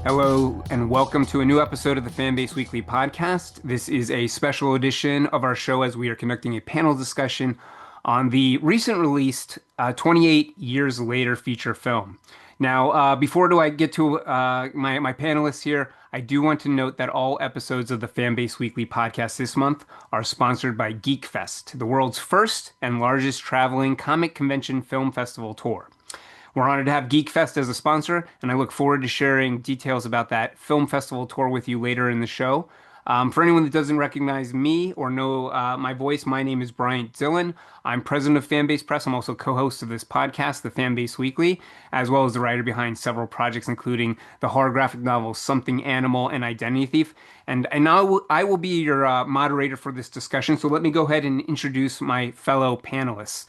Hello, and welcome to a new episode of the Fanbase Weekly podcast. This is a special edition of our show as we are conducting a panel discussion on the recent released 28 Years Later feature film. Now, before I get to my panelists here, I do want to note that all episodes of the Fanbase Weekly podcast this month are sponsored by Geek Fest, the world's first and largest traveling comic convention film festival tour. We're honored to have Geek Fest as a sponsor, and I look forward to sharing details about that film festival tour with you later in the show. For anyone that doesn't recognize me or know my voice, my name is Bryant, Dillon. I'm president of Fanbase Press. I'm also co-host of this podcast, the Fanbase Weekly, as well as the writer behind several projects, including the horror graphic novels Something Animal and Identity Thief. And now I will be your moderator for this discussion, so let me go ahead and introduce my fellow panelists.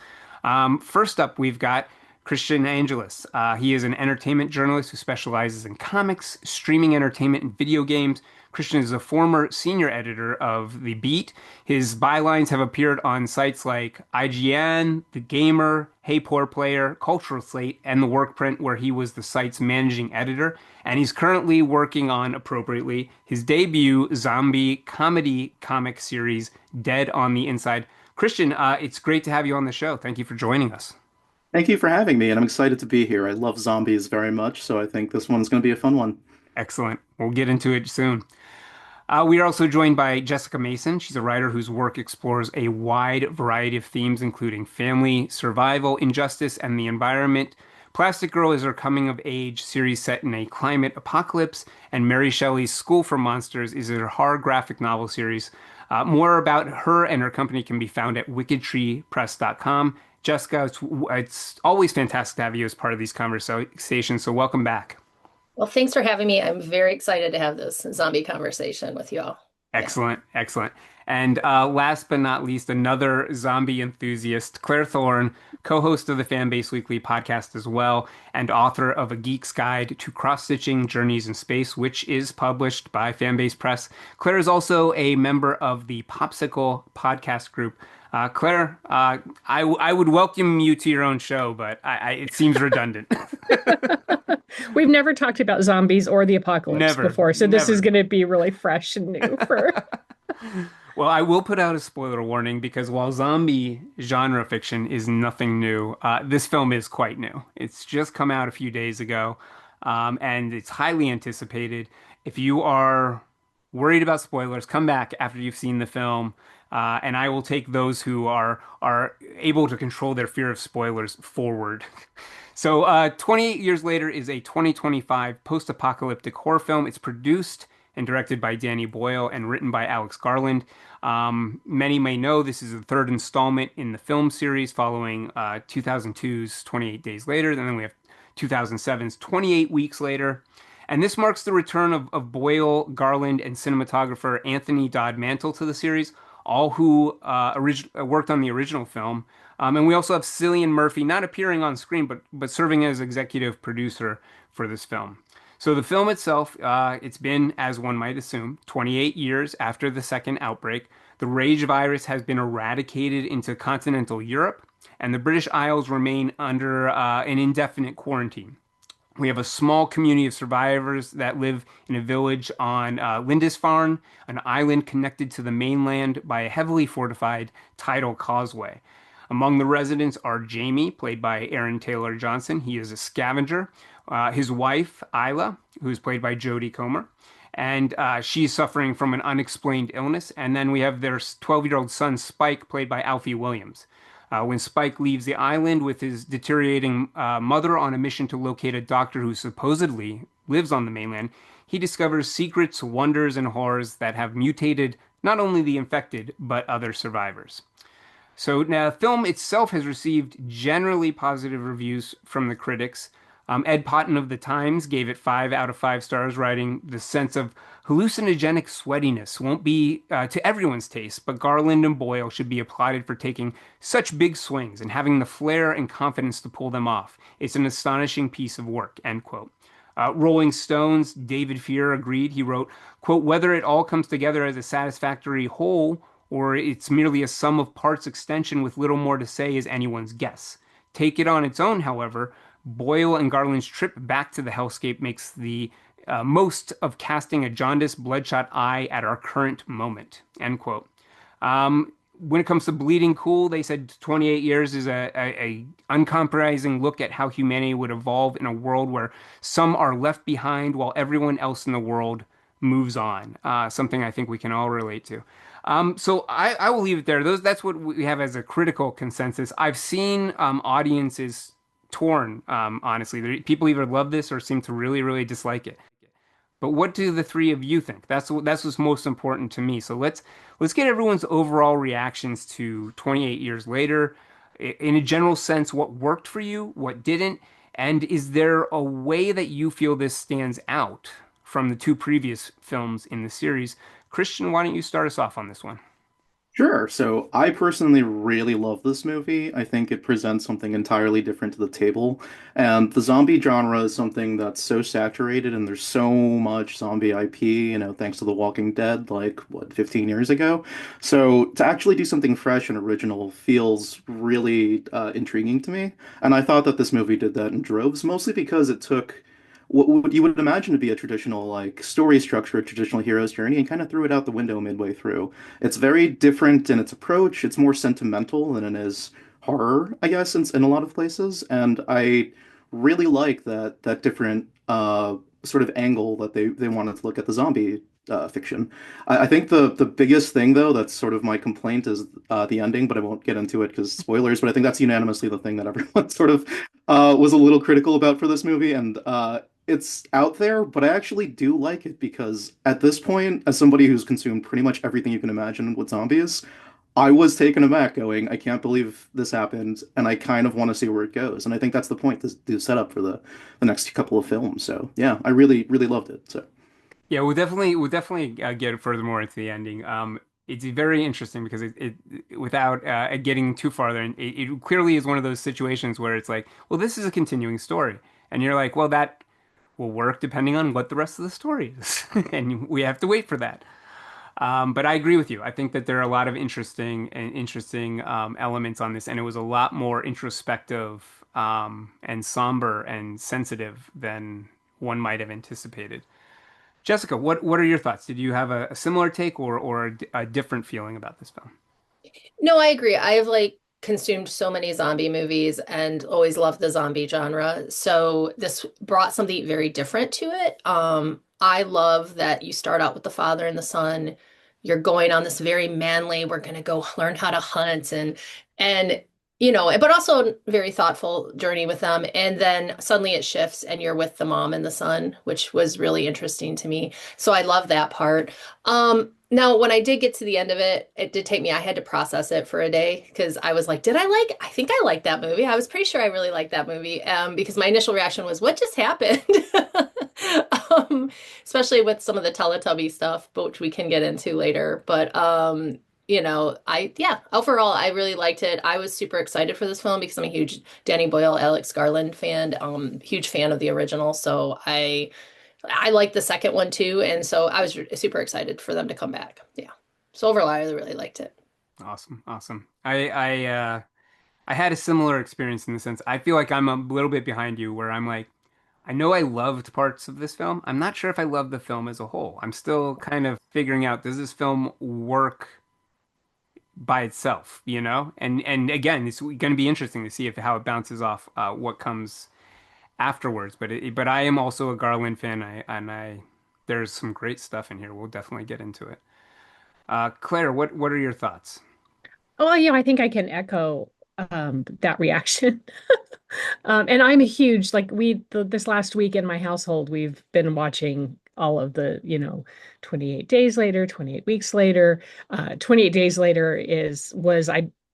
First up, we've got Christian Angelis. He is an entertainment journalist who specializes in comics, streaming entertainment, and video games. Christian is a former senior editor of The Beat. His bylines have appeared on sites like IGN, The Gamer, Hey Poor Player, Cultural Slate, and The Workprint, where he was the site's managing editor. And he's currently working on, appropriately, his debut zombie comedy comic series, Dead on the Inside. Christian, it's great to have you on the show. Thank you for joining us. Thank you for having me, and I'm excited to be here. I love zombies very much, so I think this one's going to be a fun one. Excellent. We'll get into it soon. We are also joined by Jessica Maison. She's a writer whose work explores a wide variety of themes, including family, survival, injustice, and the environment. Plastic Girl is her coming-of-age series set in a climate apocalypse, and Mary Shelley's School for Monsters is her horror graphic novel series. More about her and her company can be found at wickedtreepress.com. Jessica, it's always fantastic to have you as part of these conversations, so welcome back. Well, thanks for having me. I'm very excited to have this zombie conversation with you all. Excellent, excellent. And last but not least, another zombie enthusiast, Claire Thorne, co-host of the Fanbase Weekly podcast as well, and author of A Geek's Guide to Cross-Stitching Journeys in Space, which is published by Fanbase Press. Claire is also a member of the Popsicle podcast group. Claire, I would welcome you to your own show, but it seems redundant. We've never talked about zombies or the apocalypse before, so this is going to be really fresh and new for. Well, I will put out a spoiler warning because while zombie genre fiction is nothing new, this film is quite new. It's just come out a few days ago, and it's highly anticipated. If you are worried about spoilers, come back after you've seen the film. And I will take those who are able to control their fear of spoilers forward. So 28 Years Later is a 2025 post-apocalyptic horror film. It's produced and directed by Danny Boyle and written by Alex Garland. Many may know this is the third installment in the film series following 2002's 28 Days Later. And then we have 2007's 28 Weeks Later. And this marks the return of Boyle, Garland, and cinematographer Anthony Dodd Mantle to the series, all who worked on the original film. And we also have Cillian Murphy not appearing on screen, but serving as executive producer for this film. So the film itself, it's been, as one might assume, 28 years after the second outbreak. The rage virus has been eradicated into continental Europe, and the British Isles remain under an indefinite quarantine. We have a small community of survivors that live in a village on Lindisfarne, an island connected to the mainland by a heavily fortified tidal causeway. Among the residents are Jamie, played by Aaron Taylor Johnson. He is a scavenger. His wife, Isla, who's played by Jodie Comer, and she's suffering from an unexplained illness. And then we have their 12-year-old son, Spike, played by Alfie Williams. When Spike leaves the island with his deteriorating mother on a mission to locate a doctor who supposedly lives on the mainland, he discovers secrets, wonders, and horrors that have mutated not only the infected, but other survivors. So now the film itself has received generally positive reviews from the critics. Ed Potton of The Times gave it 5 out of 5 stars, writing, "The sense of hallucinogenic sweatiness won't be to everyone's taste, but Garland and Boyle should be applauded for taking such big swings and having the flair and confidence to pull them off. It's an astonishing piece of work," end quote. Rolling Stone's David Fear agreed. He wrote, quote, "Whether it all comes together as a satisfactory whole or it's merely a sum of parts extension with little more to say is anyone's guess. Take it on its own, however, Boyle and Garland's trip back to the hellscape makes the most of casting a jaundiced, bloodshot eye at our current moment, end quote. When it comes to bleeding cool, they said 28 years is a uncompromising look at how humanity would evolve in a world where some are left behind while everyone else in the world moves on. Something I think we can all relate to. So I will leave it there. That's what we have as a critical consensus. I've seen audiences torn, honestly. People either love this or seem to really, really dislike it. But what do the three of you think? That's what's most important to me. So let's get everyone's overall reactions to 28 years later. In a general sense, what worked for you, what didn't, and is there a way that you feel this stands out from the two previous films in the series? Christian, why don't you start us off on this one? Sure. So I personally really love this movie. I think it presents something entirely different to the table. And the zombie genre is something that's so saturated and there's so much zombie IP, thanks to The Walking Dead, like, what, 15 years ago. So to actually do something fresh and original feels really intriguing to me. And I thought that this movie did that in droves, mostly because it took what you would imagine to be a traditional like story structure, a traditional hero's journey, and kind of threw it out the window midway through. It's very different in its approach. It's more sentimental than it is horror, I guess, in a lot of places. And I really like that different sort of angle that they wanted to look at the zombie fiction. I think the biggest thing though that's sort of my complaint is the ending, but I won't get into it because spoilers. But I think that's unanimously the thing that everyone sort of was a little critical about for this movie, and it's out there, but I actually do like it because at this point, as somebody who's consumed pretty much everything you can imagine with zombies, I was taken aback going, I can't believe this happened, and I kind of want to see where it goes. And I think that's the point, to set up for the next couple of films. So yeah, I really, really loved it. So Yeah, we'll definitely get furthermore into the ending. It's very interesting because without getting too far there, it clearly is one of those situations where it's like, well, this is a continuing story, and you're like, well, that will work depending on what the rest of the story is, and we have to wait for that. But I agree with you. I think that there are a lot of interesting elements on this, and it was a lot more introspective and somber and sensitive than one might have anticipated. Jessica, what are your thoughts? Did you have a similar take or a different feeling about this film? No, I agree. I've like consumed so many zombie movies and always loved the zombie genre. So this brought something very different to it. I love that you start out with the father and the son. You're going on this very manly, we're going to go learn how to hunt and but also a very thoughtful journey with them. And then suddenly it shifts and you're with the mom and the son, which was really interesting to me. So I love that part. Now, when I did get to the end of it, it did take me, I had to process it for a day because I was like, I think I liked that movie. I was pretty sure I really liked that movie because my initial reaction was, what just happened? Especially with some of the Teletubby stuff, but which we can get into later. But yeah, overall, I really liked it. I was super excited for this film because I'm a huge Danny Boyle, Alex Garland fan, huge fan of the original. So I liked the second one too, and so I was super excited for them to come back. Yeah. So overall, I really liked it. Awesome, awesome. I had a similar experience in the sense I feel like I'm a little bit behind you, where I'm like, I know I loved parts of this film. I'm not sure if I love the film as a whole. I'm still kind of figuring out, does this film work by itself, you know? And again, it's going to be interesting to see if how it bounces off what comes afterwards. But I am also a Garland fan. I there's some great stuff in here. We'll definitely get into it. Claire, what are your thoughts? Oh, yeah, I think I can echo that reaction. And I'm a huge, like this last week in my household, we've been watching all of the, 28 days later, 28 weeks later. 28 days later was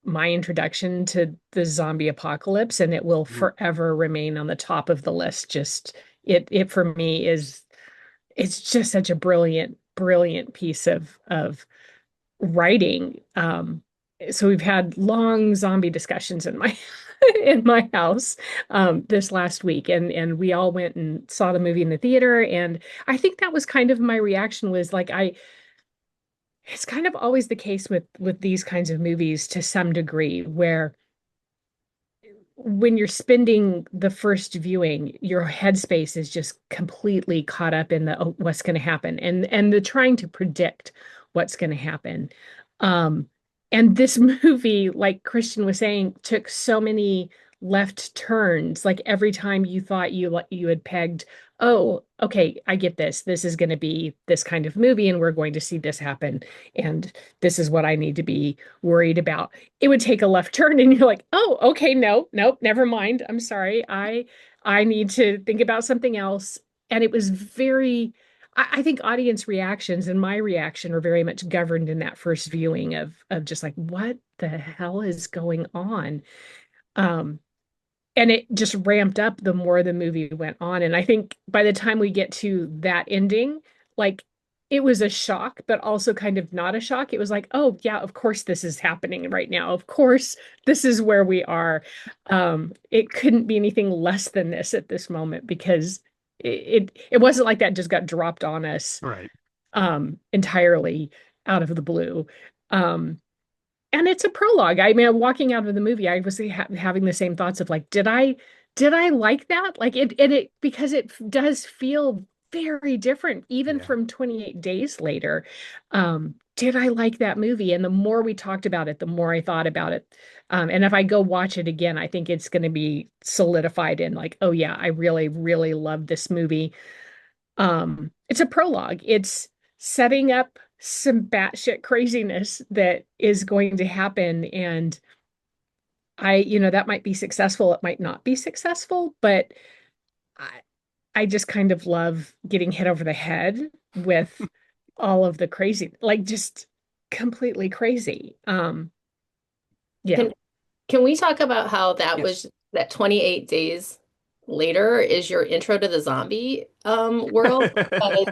my introduction to the zombie apocalypse, and it will Mhm. forever remain on the top of the list. Just it for me it's just such a brilliant piece of writing. So we've had long zombie discussions in my in my house this last week, and we all went and saw the movie in the theater. And I think that was kind of my reaction was like it's kind of always the case with these kinds of movies to some degree where when you're spending the first viewing, your headspace is just completely caught up in the what's going to happen and the trying to predict what's going to happen. Um, and this movie, like Christian was saying, took so many left turns. Like every time you thought you had pegged, oh, okay, I get this. This is going to be this kind of movie, and we're going to see this happen, and this is what I need to be worried about. It would take a left turn and you're like, oh, okay, no, nope, never mind. I'm sorry. I need to think about something else. And it was very, I think audience reactions and my reaction were very much governed in that first viewing of just like, what the hell is going on? Um, and it just ramped up the more the movie went on. And I think by the time we get to that ending, like it was a shock, but also kind of not a shock. It was like, oh yeah, of course this is happening right now. Of course, this is where we are. It couldn't be anything less than this at this moment because it wasn't like that just got dropped on us Right. entirely out of the blue. Um, and it's a prologue. I mean, walking out of the movie, I was having the same thoughts of like, did I like that? Like it because it does feel very different, even Yeah. from 28 days later. Did I like that movie? And the more we talked about it, the more I thought about it. And if I go watch it again, I think it's going to be solidified in like, oh yeah, I really, really love this movie. It's a prologue. It's setting up some batshit craziness that is going to happen. And that might be successful, it might not be successful, but I, I just kind of love getting hit over the head with all of the crazy, like just completely crazy. Yeah. Can can we talk about how that Yes. was that 28 days later is your intro to the zombie world? Which,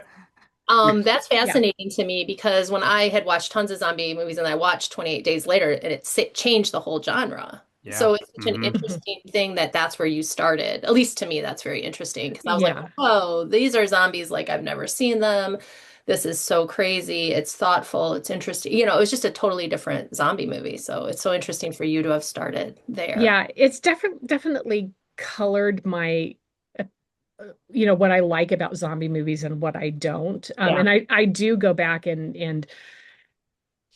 That's Yeah. fascinating to me because when I had watched tons of zombie movies and I watched 28 Days Later, and changed the whole genre. yeah. So it's such an Hmm. Mhm. interesting thing that that's where you started. At least to me, that's very interesting because I was like, Yeah. "Whoa, these are zombies like I've never seen them. This is so crazy. It's thoughtful. It's interesting. It was just a totally different zombie movie. So it's so interesting for you to have started there." Yeah. It's definitely colored my what I like about zombie movies and what I don't. Yeah. And I do go back and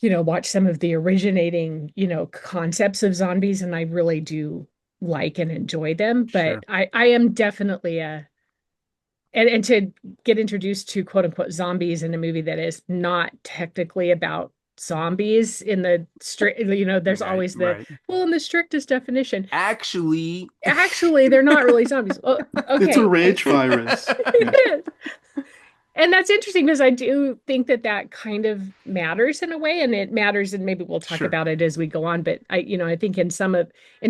watch some of the originating, concepts of zombies, and I really do like and enjoy them. But Sure. I am definitely and to get introduced to quote unquote zombies in a movie that is not technically about zombies in the strict, there's Right. always the, Right. well, in the strictest definition. Actually, Actually, they're not really zombies. Well, It's a okay. rage virus. Yeah. And that's interesting because I do think that that kind of matters in a way, and it matters, and maybe we'll talk sure. about it as we go on. But I think in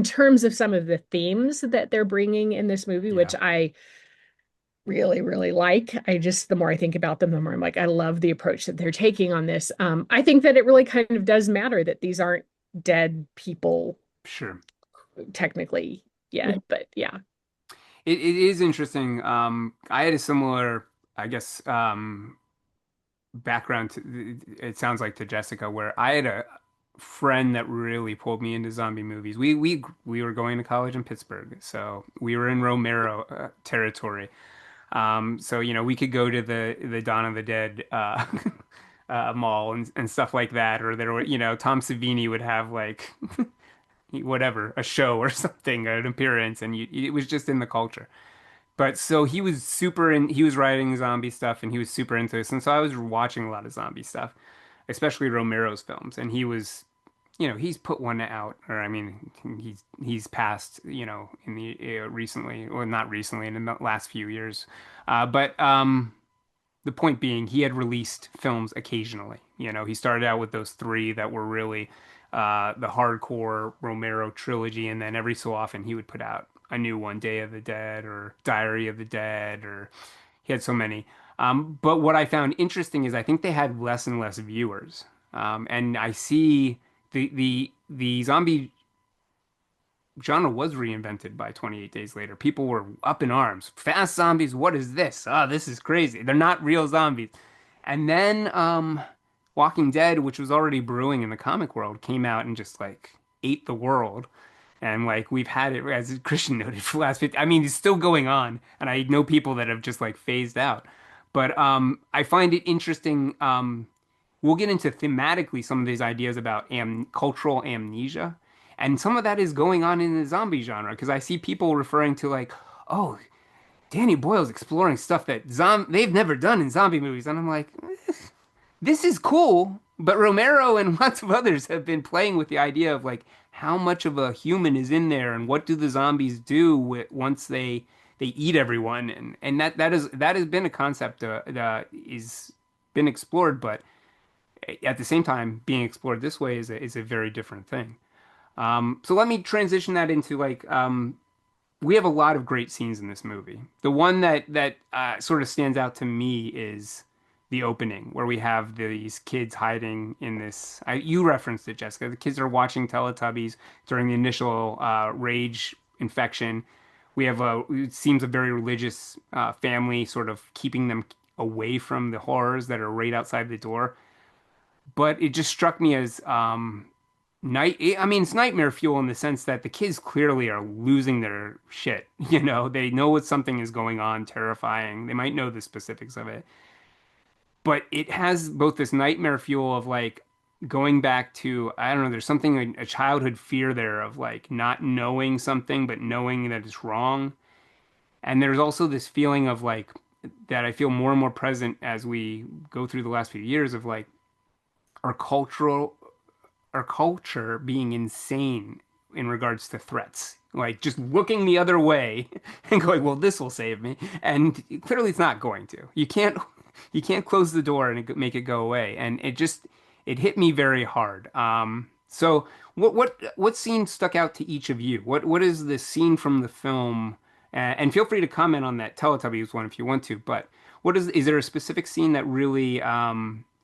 terms of some of the themes that they're bringing in this movie, Yeah. which I really, really like, the more I think about them, the more I'm like, I love the approach that they're taking on this. I think that it really kind of does matter that these aren't dead people Sure. technically yet, but yeah, It is interesting. I had a similar, I guess, background to, it sounds like to Jessica, where I had a friend that really pulled me into zombie movies. We were going to college in Pittsburgh, so we were in Romero territory. So we could go to the Dawn of the Dead mall and stuff like that, or there were Tom Savini would have like whatever a show or something, an appearance, and it was just in the culture. But so he was he was writing zombie stuff and he was super into this. And so I was watching a lot of zombie stuff, especially Romero's films. And he was, he's put one out, or I mean, he's passed, in the recently, or not recently, in the last few years. But the point being, he had released films occasionally. He started out with those three that were really the hardcore Romero trilogy, and then every so often he would put out a new one, Day of the Dead or Diary of the Dead, or he had so many. But what I found interesting is I think they had less and less viewers, and I see the zombie genre was reinvented by 28 Days Later. People were up in arms. Fast zombies, what is this? Oh, this is crazy. They're not real zombies. And then Walking Dead, which was already brewing in the comic world, came out and just like ate the world. And like we've had it, as Christian noted, for the last 50, I mean, it's still going on. And I know people that have just like phased out. But I find it interesting. We'll get into thematically some of these ideas about cultural amnesia. And some of that is going on in the zombie genre because I see people referring to like, oh, Danny Boyle's exploring stuff that they've never done in zombie movies. And I'm like, this is cool, but Romero and lots of others have been playing with the idea of like how much of a human is in there and what do the zombies do once they eat everyone and that has been a concept that is been explored, but at the same time being explored this way is a very different thing. So let me transition that into like we have a lot of great scenes in this movie. The one that sort of stands out to me is the opening, where we have these kids hiding in this. You referenced it, Jessica. The kids are watching Teletubbies during the initial rage infection. We have it seems a very religious family, sort of keeping them away from the horrors that are right outside the door. But it just struck me as I mean, it's nightmare fuel in the sense that the kids clearly are losing their shit. You know, they know what something is going on, terrifying. They might know the specifics of it, but it has both this nightmare fuel of like going back to, I don't know, there's something like a childhood fear there of like not knowing something, but knowing that it's wrong. And there's also this feeling of like that I feel more and more present as we go through the last few years of like our cultural our culture being insane in regards to threats. Like just looking the other way and going, well, this will save me. And clearly it's not going to. You can't close the door and make it go away. And it hit me very hard. So what scene stuck out to each of you? What is the scene from the film? And feel free to comment on that Teletubbies one if you want to. But is there a specific scene that really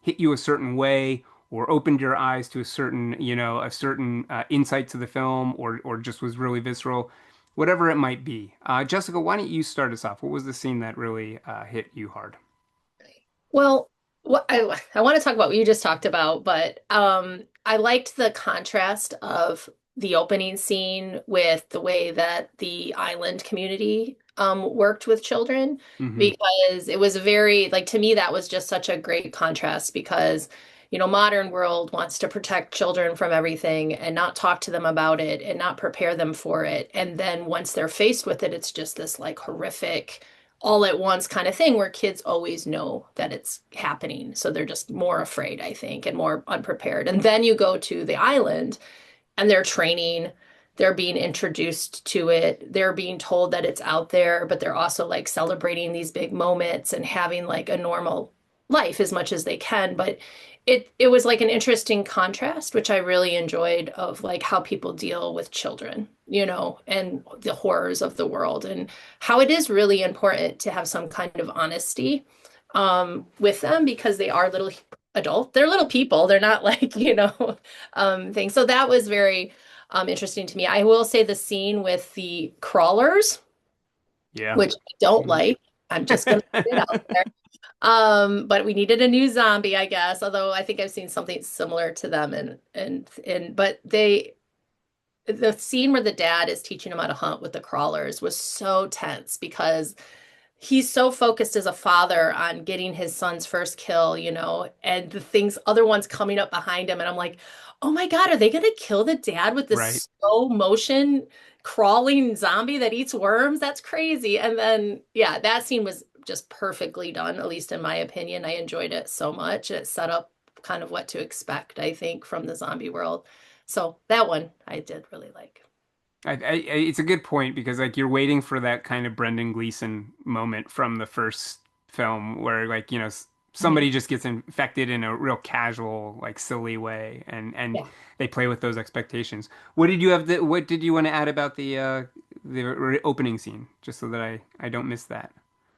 hit you a certain way, or opened your eyes to a certain, a certain insight to the film, or just was really visceral, whatever it might be. Jessica, why don't you start us off? What was the scene that really hit you hard? Well, I want to talk about what you just talked about, but I liked the contrast of the opening scene with the way that the island community worked with children, Hmm. because it was very, like, to me, that was just such a great contrast because, modern world wants to protect children from everything and not talk to them about it and not prepare them for it. And then once they're faced with it, it's just this like horrific all at once kind of thing where kids always know that it's happening. So they're just more afraid, I think, and more unprepared. And then you go to the island and they're training, they're being introduced to it, they're being told that it's out there, but they're also like celebrating these big moments and having like a normal life as much as they can. But it was like an interesting contrast, which I really enjoyed, of like how people deal with children, and the horrors of the world, and how it is really important to have some kind of honesty with them, because they are little they're little people. They're not like, things. So that was very interesting to me. I will say the scene with the crawlers, Yeah. which I don't Mhm. like. I'm just gonna put it out there. But we needed a new zombie, I guess. Although I think I've seen something similar to them, and but the scene where the dad is teaching him how to hunt with the crawlers was so tense because he's so focused as a father on getting his son's first kill, and the things, other ones coming up behind him. And I'm like, oh my God, are they going to kill the dad with Right. this slow motion crawling zombie that eats worms? That's crazy. And then, yeah, that scene was just perfectly done, at least in my opinion. I enjoyed it so much. It set up kind of what to expect, I think, from the zombie world. So that one I did really like. It's a good point because like you're waiting for that kind of Brendan Gleeson moment from the first film where like Mhm. somebody just gets infected in a real casual like silly way and Yeah. they play with those expectations. What did you want to add about the opening scene just so that I don't miss that?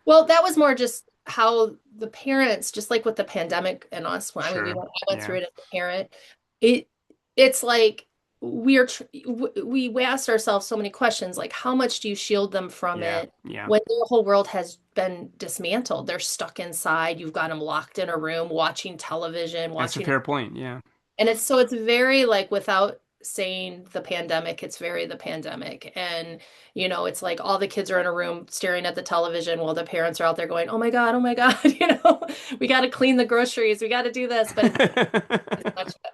Well, that was more just how the parents, just like with the pandemic and us, when I mean, Sure. I went through Yeah. it as a parent. It it's like we asked ourselves so many questions, like how much do you shield them from Yeah. it Yeah. when their whole world has been dismantled? They're stuck inside. You've got them locked in a room watching television, That's a watching, fair point. Yeah. and it's very like without saying the pandemic, it's very the pandemic. And, it's like all the kids are in a room staring at the television while the parents are out there going, oh my God, we got to clean the groceries, we got to do this, but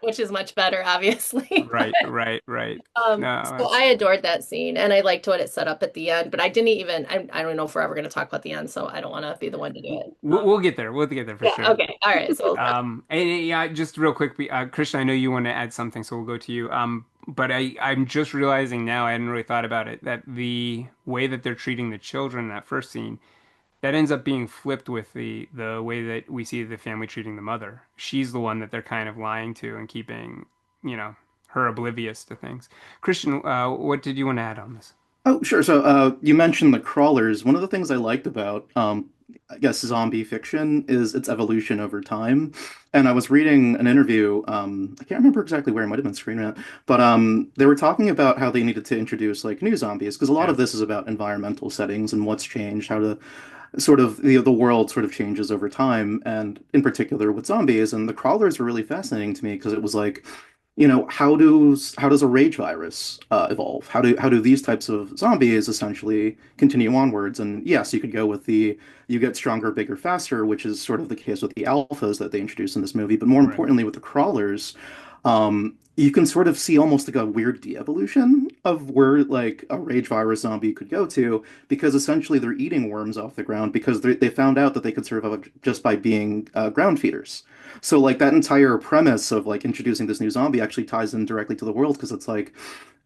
which is much better, obviously. Right, right, right. No, So I adored that scene and I liked what it set up at the end, but I didn't even, I don't know if we're ever going to talk about the end, so I don't want to be the one to do it. we'll get there. We'll get there for Yeah, sure. okay. All right. So And yeah, just real quick, Christian, I know you want to add something, so we'll go to you. But I'm just realizing now, I hadn't really thought about it, that the way that they're treating the children in that first scene, that ends up being flipped with the way that we see the family treating the mother. She's the one that they're kind of lying to and keeping, you know, her oblivious to things. Christian, what did you want to add on this? Oh, sure. So, you mentioned the crawlers. One of the things I liked about, I guess, zombie fiction is its evolution over time. And I was reading an interview. I can't remember exactly where. It might have been Screen Rant, but they were talking about how they needed to introduce like new zombies because a lot Yeah, of this is about environmental settings and what's changed, how to sort of the world sort of changes over time, and in particular with zombies. And the crawlers were really fascinating to me because it was like, how does a rage virus evolve? How do these types of zombies essentially continue onwards? And yes, you could go with the you get stronger, bigger, faster, which is sort of the case with the alphas that they introduced in this movie. But more right, importantly, with the crawlers, you can sort of see almost like a weird de-evolution of where like a rage virus zombie could go to, because essentially they're eating worms off the ground because they found out that they could survive just by being ground feeders. So like that entire premise of like introducing this new zombie actually ties in directly to the world because it's like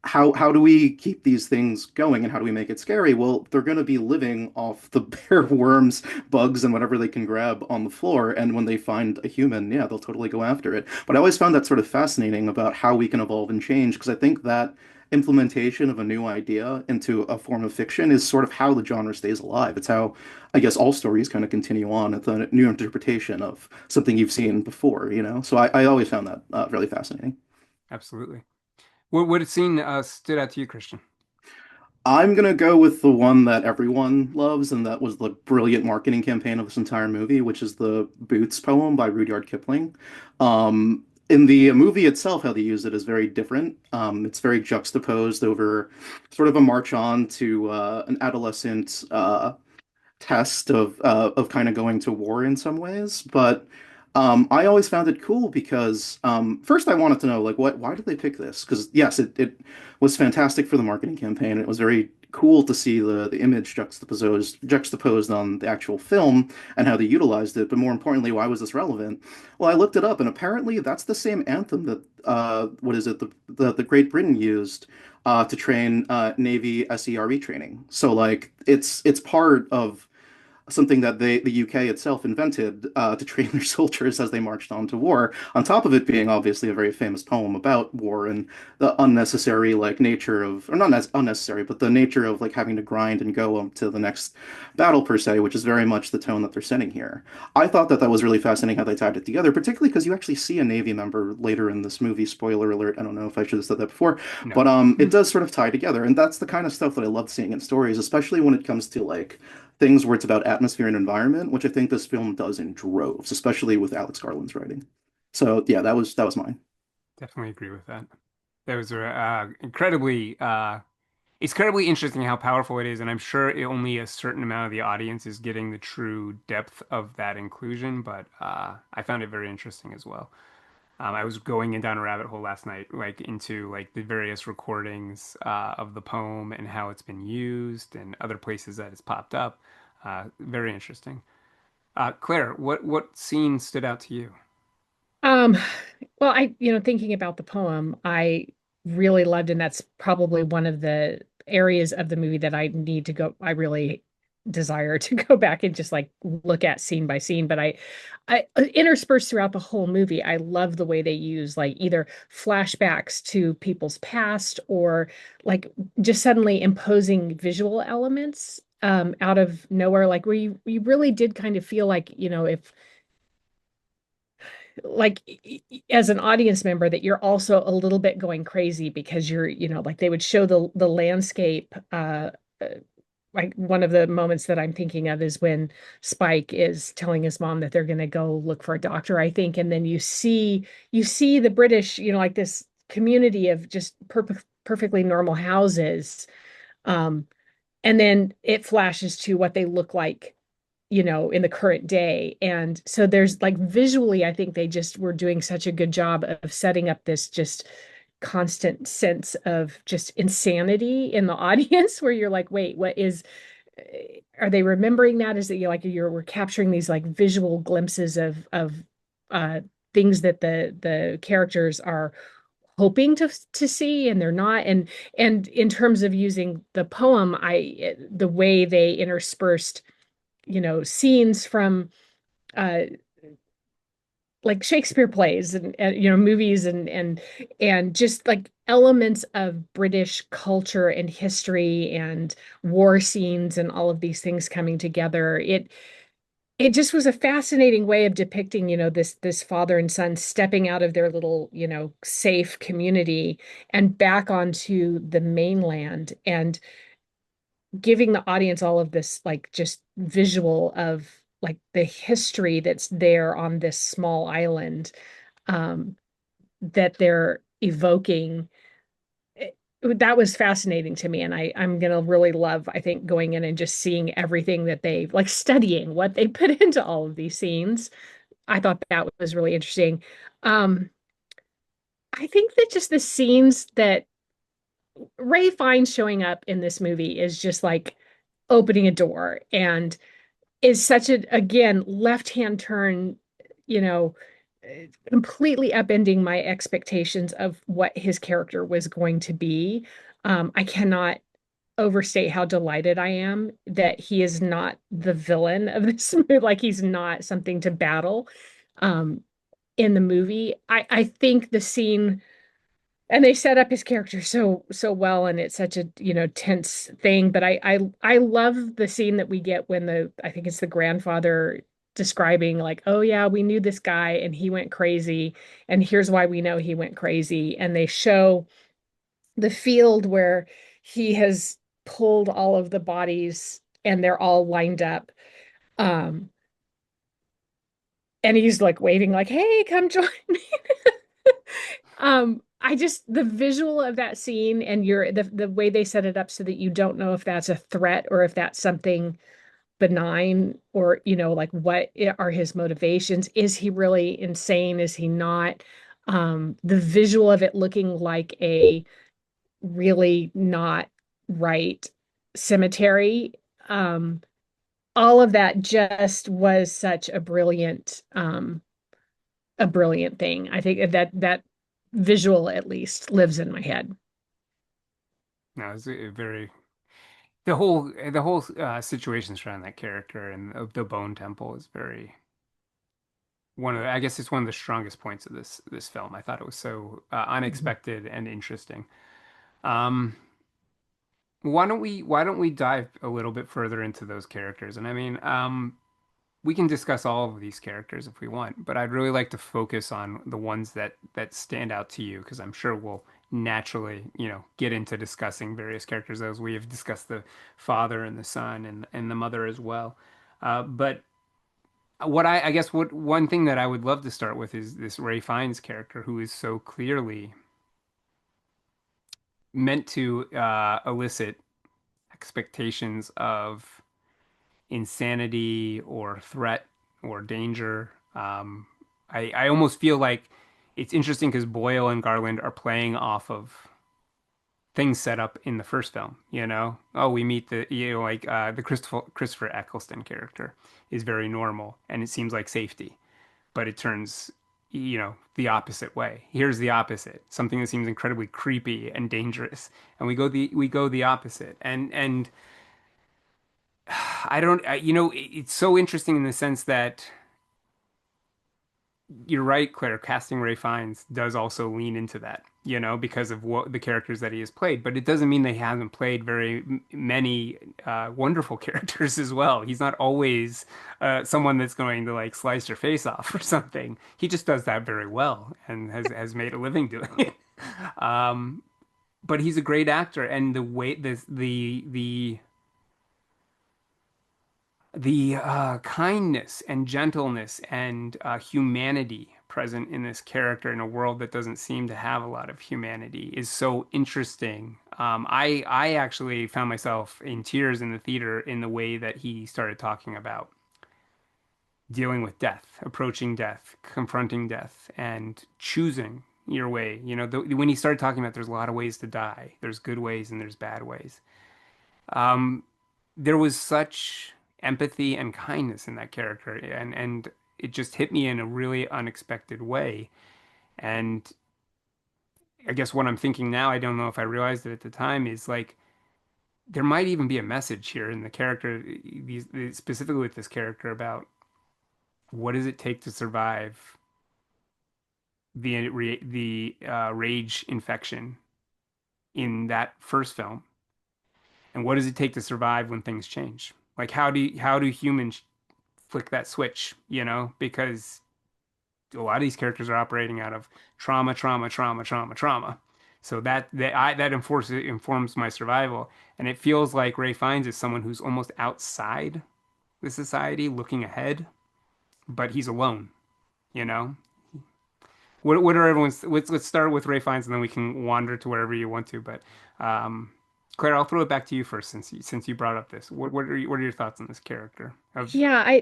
how do we keep these things going and how do we make it scary? Well, they're going to be living off the bare worms, bugs, and whatever they can grab on the floor. And when they find a human, yeah, they'll totally go after it. But I always found that sort of fascinating about how we can evolve and change because I think that implementation of a new idea into a form of fiction is sort of how the genre stays alive. It's how, I guess, all stories kind of continue on with a new interpretation of something you've seen before, you know? So I always found that really fascinating. absolutely. What scene stood out to you, Christian? I'm gonna go with the one that everyone loves, and that was the brilliant marketing campaign of this entire movie, which is the Boots poem by Rudyard Kipling. In the movie itself, how they use it is very different. It's very juxtaposed over sort of a march on to an adolescent test of kind of going to war in some ways. But I always found it cool because first I wanted to know like why did they pick this? Because yes, it was fantastic for the marketing campaign. It was very cool to see the image juxtaposed on the actual film and how they utilized it. But more importantly, why was this relevant? Well, I looked it up, and apparently that's the same anthem that what is it the Great Britain used to train Navy SERE training. So like it's part of something that the UK itself invented to train their soldiers as they marched on to war. On top of it being obviously a very famous poem about war and the unnecessary like nature of, or not unnecessary, but the nature of like having to grind and go to the next battle per se, which is very much the tone that they're setting here. I thought that that was really fascinating how they tied it together, particularly because you actually see a Navy member later in this movie. Spoiler alert! I don't know if I should have said that before, No. but it does sort of tie together, and that's the kind of stuff that I love seeing in stories, especially when it comes to like things where it's about atmosphere and environment, which I think this film does in droves, especially with Alex Garland's writing. So yeah, that was mine. Definitely agree with that. That was incredibly it's incredibly interesting how powerful it is, and I'm sure only a certain amount of the audience is getting the true depth of that inclusion, but I found it very interesting as well. I was going in down a rabbit hole last night, like into like the various recordings of the poem and how it's been used and other places that it's popped up. Very interesting. Claire, what scene stood out to you? Um, well, thinking about the poem, I really loved, and that's probably one of the areas of the movie that I really desire to go back and just like look at scene by scene. But I interspersed throughout the whole movie, I love the way they use like either flashbacks to people's past or like just suddenly imposing visual elements out of nowhere, like where you really did kind of feel like, if like as an audience member that you're also a little bit going crazy because like they would show the landscape uh, like one of the moments that I'm thinking of is when Spike is telling his mom that they're going to go look for a doctor, I think, and then you see the British, like this community of just perfectly normal houses. Um, and then it flashes to what they look like, in the current day. And so there's like visually, I think they just were doing such a good job of setting up this just constant sense of just insanity in the audience where you're like, wait, what is, are they remembering that? Is it you like we're capturing these like visual glimpses of uh things that the characters are hoping to see and they're not. And in terms of using the poem, the way they interspersed, scenes from uh like Shakespeare plays and movies and just like elements of British culture and history and war scenes and all of these things coming together. It just was a fascinating way of depicting, this father and son stepping out of their little, safe community and back onto the mainland and giving the audience all of this like just visual of like the history that's there on this small island, um, that they're evoking. That was fascinating to me, and I'm gonna really love, I think, going in and just seeing everything that they like studying what they put into all of these scenes. I thought that was really interesting. Um, I think that just the scenes that Ray Fiennes showing up in this movie is just like opening a door and is such a, again, left-hand turn, you know, completely upending my expectations of what his character was going to be. I cannot overstate how delighted I am that he is not the villain of this movie, like he's not something to battle um, in the movie. I think the scene and they set up his character so well, and it's such a tense thing. But I love the scene that we get when I think it's the grandfather describing like, oh yeah, we knew this guy and he went crazy, and here's why we know he went crazy. And they show the field where he has pulled all of the bodies and they're all lined up. Um, and he's like waving like, hey, come join me. I just the visual of that scene and the way they set it up so that you don't know if that's a threat or if that's something benign or like what are his motivations? Is he really insane? Is he not? The visual of it looking like a really not right cemetery. Um, all of that just was such a brilliant thing. I think that visual at least lives in my head. No, it's a very the whole situation surrounding that character and the Bone Temple is very one of I guess it's one of the strongest points of this film. I thought it was so Mhm. unexpected and interesting. Um, why don't we dive a little bit further into those characters? And I mean, we can discuss all of these characters if we want, but I'd really like to focus on the ones that stand out to you because I'm sure we'll naturally, get into discussing various characters as we have discussed the father and the son and the mother as well. But what I guess what one thing that I would love to start with is this Ray Fiennes character who is so clearly meant to elicit expectations of insanity or threat or danger. I almost feel like it's interesting because Boyle and Garland are playing off of things set up in the first film, you know? Oh, we meet the Christopher Eccleston character is very normal and it seems like safety, but it turns, the opposite way. Here's the opposite, something that seems incredibly creepy and dangerous, and we go the opposite. And I don't, it's so interesting in the sense that you're right, Claire. Casting Ray Fiennes does also lean into that, because of what the characters that he has played. But it doesn't mean that he hasn't played very many wonderful characters as well. He's not always someone that's going to like slice your face off or something. He just does that very well and has made a living doing it. Um, but he's a great actor, and the way the kindness and gentleness and humanity present in this character in a world that doesn't seem to have a lot of humanity is so interesting. I actually found myself in tears in the theater in the way that he started talking about dealing with death, approaching death, confronting death, and choosing your way. When he started talking about there's a lot of ways to die, there's good ways and there's bad ways. Um, there was such empathy and kindness in that character, and it just hit me in a really unexpected way. And I guess what I'm thinking now, I don't know if I realized it at the time, is like there might even be a message here in the character, specifically with this character about what does it take to survive the rage infection in that first film, and what does it take to survive when things change? Like how do humans flick that switch? Because a lot of these characters are operating out of trauma, trauma, trauma, trauma, trauma. So that informs my survival, and it feels like Ray Fiennes is someone who's almost outside the society, looking ahead, but he's alone. You know, what are everyone's? Let's start with Ray Fiennes, and then we can wander to wherever you want to. But um, Claire, I'll throw it back to you first, since you brought up this. What are your thoughts on this character? Yeah,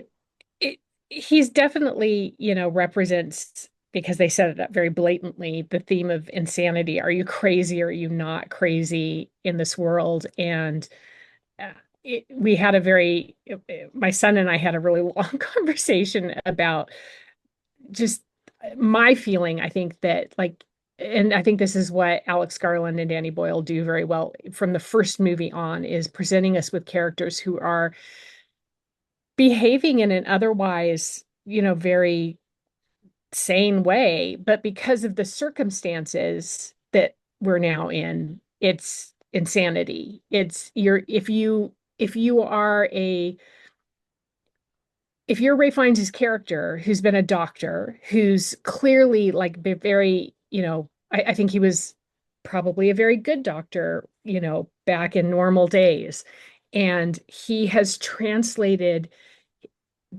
he's definitely, represents, because they set it up very blatantly, the theme of insanity. Are you crazy or are you not crazy in this world? And uh, we had my son and I had a really long conversation about just my feeling. I think that, like, and I think this is what Alex Garland and Danny Boyle do very well from the first movie on, is presenting us with characters who are behaving in an otherwise, very sane way, but because of the circumstances that we're now in, it's insanity. It's you're if you are a if you're Ray Fiennes' character, who's been a doctor, who's clearly like very, I think he was probably a very good doctor, back in normal days. And he has translated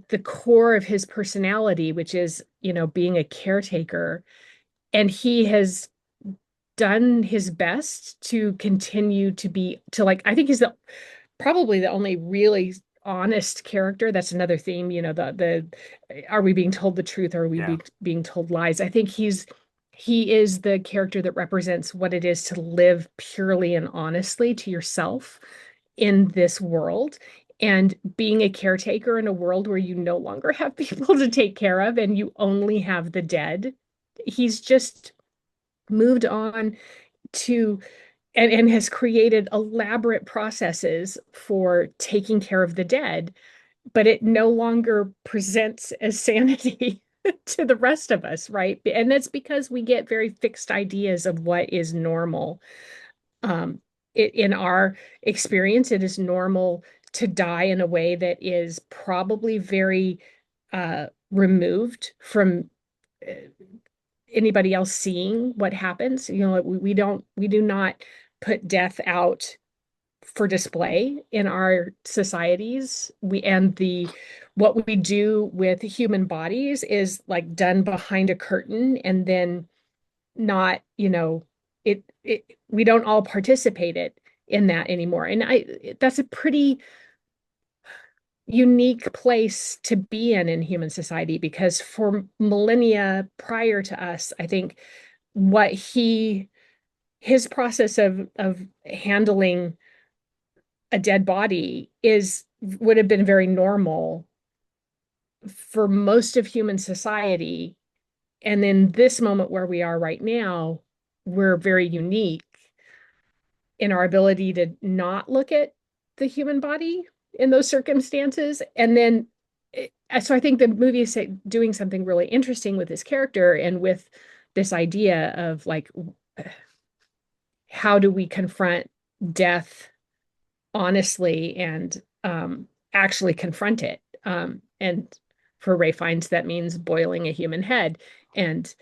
the core of his personality, which is, being a caretaker. And he has done his best to continue I think he's probably the only really honest character. That's another theme, are we being told the truth, or are we Yeah. being told lies? I think he is the character that represents what it is to live purely and honestly to yourself in this world, and being a caretaker in a world where you no longer have people to take care of and you only have the dead. He's just moved on to and has created elaborate processes for taking care of the dead, but it no longer presents as sanity to the rest of us, right? And that's because we get very fixed ideas of what is normal. In our experience, it is normal to die in a way that is probably very removed from uh, anybody else seeing what happens. We do not put death out for display in our societies. What we do with human bodies is like done behind a curtain, and then not, we don't all participate in that anymore. And that's a pretty unique place to be in human society, because for millennia prior to us, I think what his process of handling a dead body would have been very normal for most of human society. And in this moment where we are right now, we're very unique in our ability to not look at the human body in those circumstances. And then, so I think the movie is doing something really interesting with this character and with this idea of like, how do we confront death honestly and actually confront it? And for Ray Fiennes, that means boiling a human head. And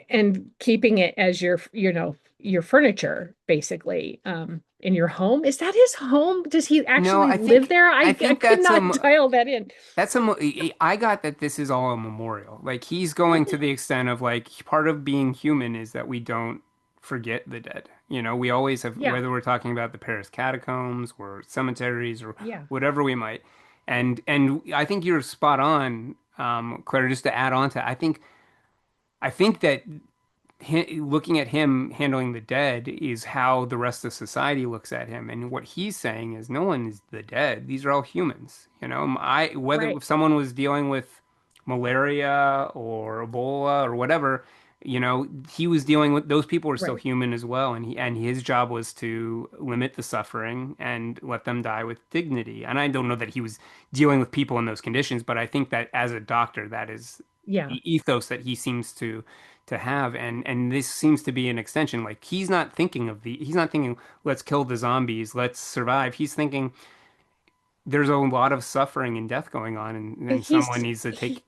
and keeping it as your, your furniture, basically, in your home. Is that his home? Does he No, actually live there? I I think could not dial that in. I got that this is all a memorial. Like he's going to the extent of like part of being human is that we don't forget the dead. You know, we always have, Yeah, whether we're talking about the Paris catacombs or cemeteries or yeah. whatever we might. And I think you're spot on, Claire, just to add on to, I think that looking at him handling the dead is how the rest of society looks at him. And what he's saying is no one is the dead. These are all humans. You know, whether Right, if someone was dealing with malaria or Ebola or whatever, you know, he was dealing with those people were still right. human as well. And his job was to limit the suffering and let them die with dignity. And I don't know that he was dealing with people in those conditions, but I think that as a doctor, that is Yeah. the ethos that he seems to have, and this seems to be an extension. Like he's not thinking let's kill the zombies, let's survive. He's thinking there's a lot of suffering and death going on, and someone He's needs to he take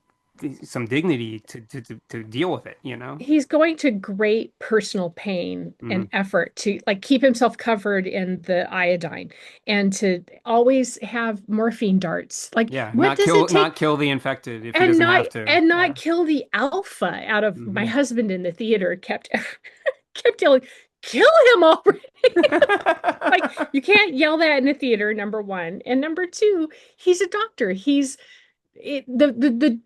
some dignity to deal with it, you know. he's going to great personal pain Hmm. and effort to like keep himself covered in the iodine and to always have morphine darts. Like, Yeah, what does it not take? kill the infected if he doesn't have to. And not Yeah. kill the alpha out of my Hmm. husband in the theater kept kept yelling, kill him already. Like, you can't yell that in a theater, number one. And number two, he's a doctor. The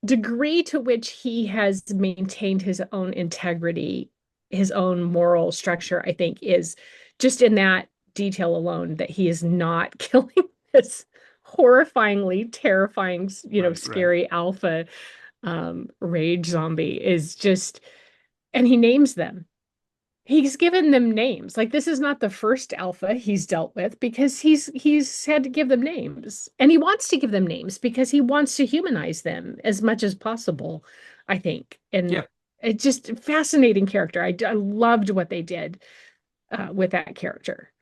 degree to which he has maintained his own integrity, his own moral structure, I think, is just in that detail alone, that he is not killing this horrifyingly terrifying, Right, right. scary alpha rage zombie is just, and he names them. He's given them names. Like, this is not the first alpha he's dealt with, because he's had to give them names. And he wants to give them names because he wants to humanize them as much as possible, I think. And Yeah. it's just a fascinating character. I loved what they did with that character.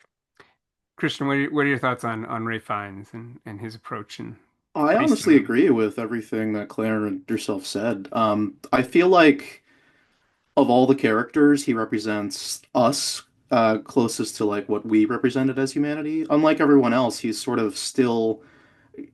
Christian, what are your thoughts on Ray Fiennes and his approach and I what he's honestly doing? agree with everything that Claire and yourself said. I feel like of all the characters, he represents us closest to like what we represented as humanity. Unlike everyone else, he's sort of still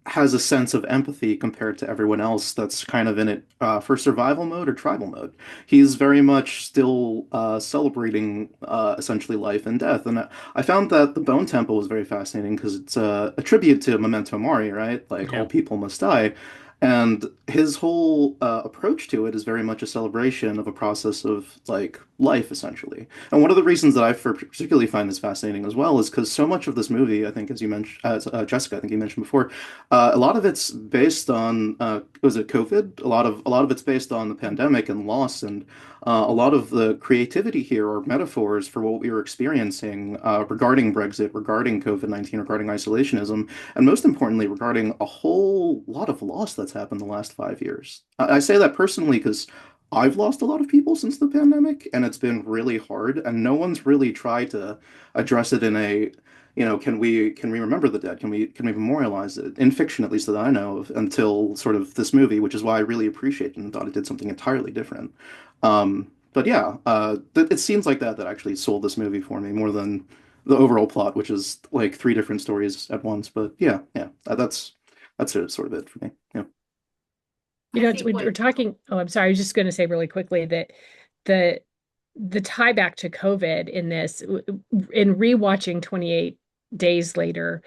has a sense of empathy compared to everyone else that's kind of in it for survival mode or tribal mode. He's very much still celebrating essentially life and death. And I found that the Bone Temple was very fascinating because it's a tribute to Memento Mori, right? Like all Yeah. people must die. And his whole approach to it is very much a celebration of a process of like life, essentially. And one of the reasons that particularly find this fascinating as well is because so much of this movie, I think, as you mentioned, as Jessica, I think you mentioned before, a lot of it's based on was it COVID? A lot of it's based on the pandemic and loss, and a lot of the creativity here are metaphors for what we were experiencing regarding Brexit, regarding COVID-19, regarding isolationism, and most importantly, regarding a whole lot of loss that's happened the last 5 years. I say that personally because I've lost a lot of people since the pandemic, and it's been really hard, and no one's really tried to address it in a can we remember the dead? Can we memorialize it in fiction, at least that I know of, until sort of this movie, which is why I really appreciated and thought it did something entirely different. But yeah, it seems like that actually sold this movie for me more than the overall plot, which is like three different stories at once. But yeah, yeah, that's it, sort of it for me. Yeah. I It's, think we're what talking. Oh, I'm sorry. I was just going to say really quickly that the the tie back to COVID in this, in rewatching 28 Days Later,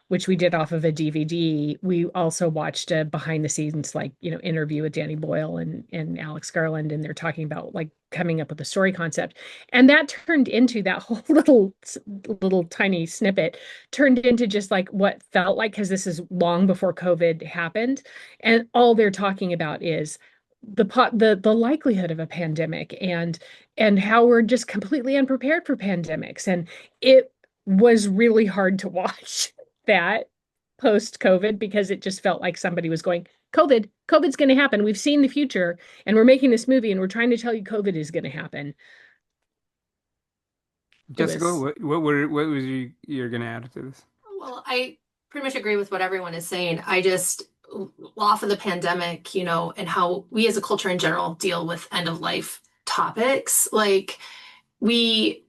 which we did off of a DVD, we also watched a behind the scenes, like, interview with Danny Boyle and Alex Garland, and they're talking about like coming up with a story concept. And that turned into that whole little tiny snippet turned into just like what felt like, because this is long before COVID happened. And all they're talking about is the likelihood of a pandemic, and how we're just completely unprepared for pandemics. And it was really hard to watch that post COVID, because it just felt like somebody was going, COVID's going to happen. We've seen the future, and we're making this movie, and we're trying to tell you COVID is going to happen. It Jessica, was, what was you're gonna add to this? Well, I pretty much agree with what everyone is saying. I just off of the pandemic, and how we as a culture in general deal with end of life topics. Like we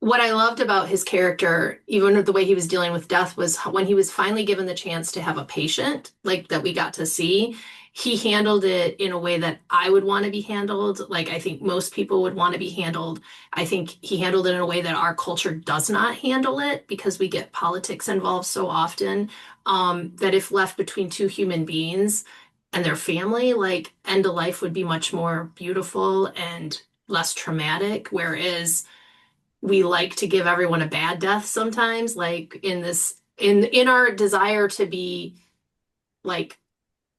what I loved about his character, even the way he was dealing with death, was when he was finally given the chance to have a patient, like that we got to see, he handled it in a way that I would want to be handled. Like I think most people would want to be handled. I think he handled it in a way that our culture does not handle it because we get politics involved so often, that if left between two human beings and their family, like end of life would be much more beautiful and less traumatic. Whereas we like to give everyone a bad death sometimes, like in our desire to be like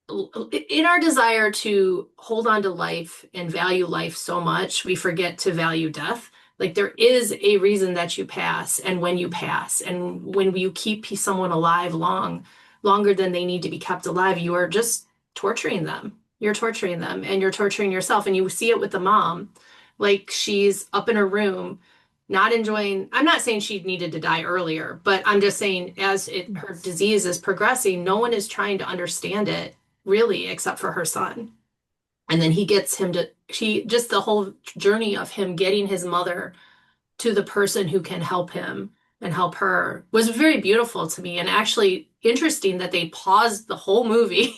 in our desire to hold on to life and value life so much, we forget to value death. Like there is a reason that you pass, and when you pass, and when you keep someone alive longer than they need to be kept alive, you are just torturing them. You're torturing them, and you're torturing yourself. And you see it with the mom, like she's up in her room, not enjoying. I'm not saying she needed to die earlier, but I'm just saying her Yes. disease is progressing, no one is trying to understand it really, except for her son. And then he gets him to, she, just the whole journey of him getting his mother to the person who can help him and help her was very beautiful to me, and actually interesting that they paused the whole movie.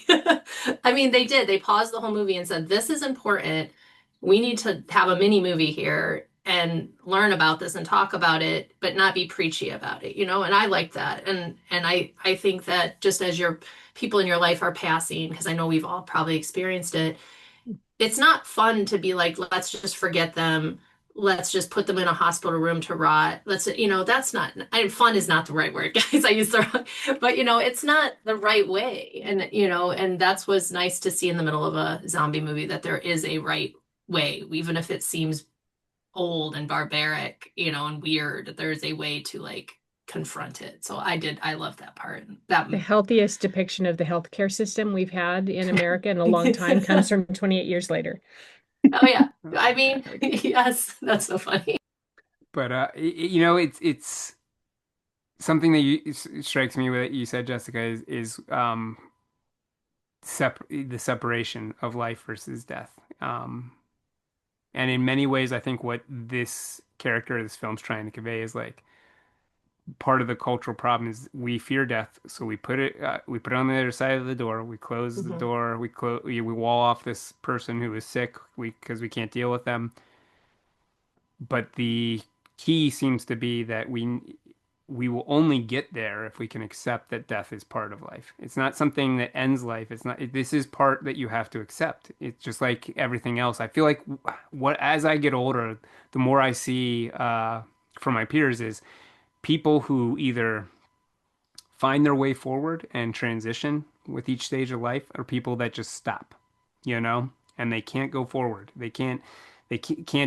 I mean, they did. They paused the whole movie and said, "This is important. We need to have a mini movie here and learn about this and talk about it, but not be preachy about it, And I like that. And I think that just as your people in your life are passing, because I know we've all probably experienced it, it's not fun to be like, let's just forget them. Let's just put them in a hospital room to rot. That's not, fun is not the right word, guys. I use the wrong, but it's not the right way. And that's what's nice to see in the middle of a zombie movie, that there is a right way, even if it seems old and barbaric, and weird, there's a way to like confront it. So I love that part. That, The healthiest depiction of the healthcare system we've had in America in a long time comes from 28 years later. oh yeah. Oh, I yeah. mean, yes, that's so funny. But it's something that strikes me with what you said, Jessica, is the separation of life versus death. And in many ways, I think what this character, this film's trying to convey is like part of the cultural problem is we fear death, so we put it on the other side of the door. We close the Mhm. door. We wall off this person who is sick because we can't deal with them. But the key seems to be that we will only get there if we can accept that death is part of life. It's not something that ends life. It's not, this is part that you have to accept. It's just like everything else. I feel like as I get older, the more I see from my peers is people who either find their way forward and transition with each stage of life or people that just stop, and they can't go forward. They can't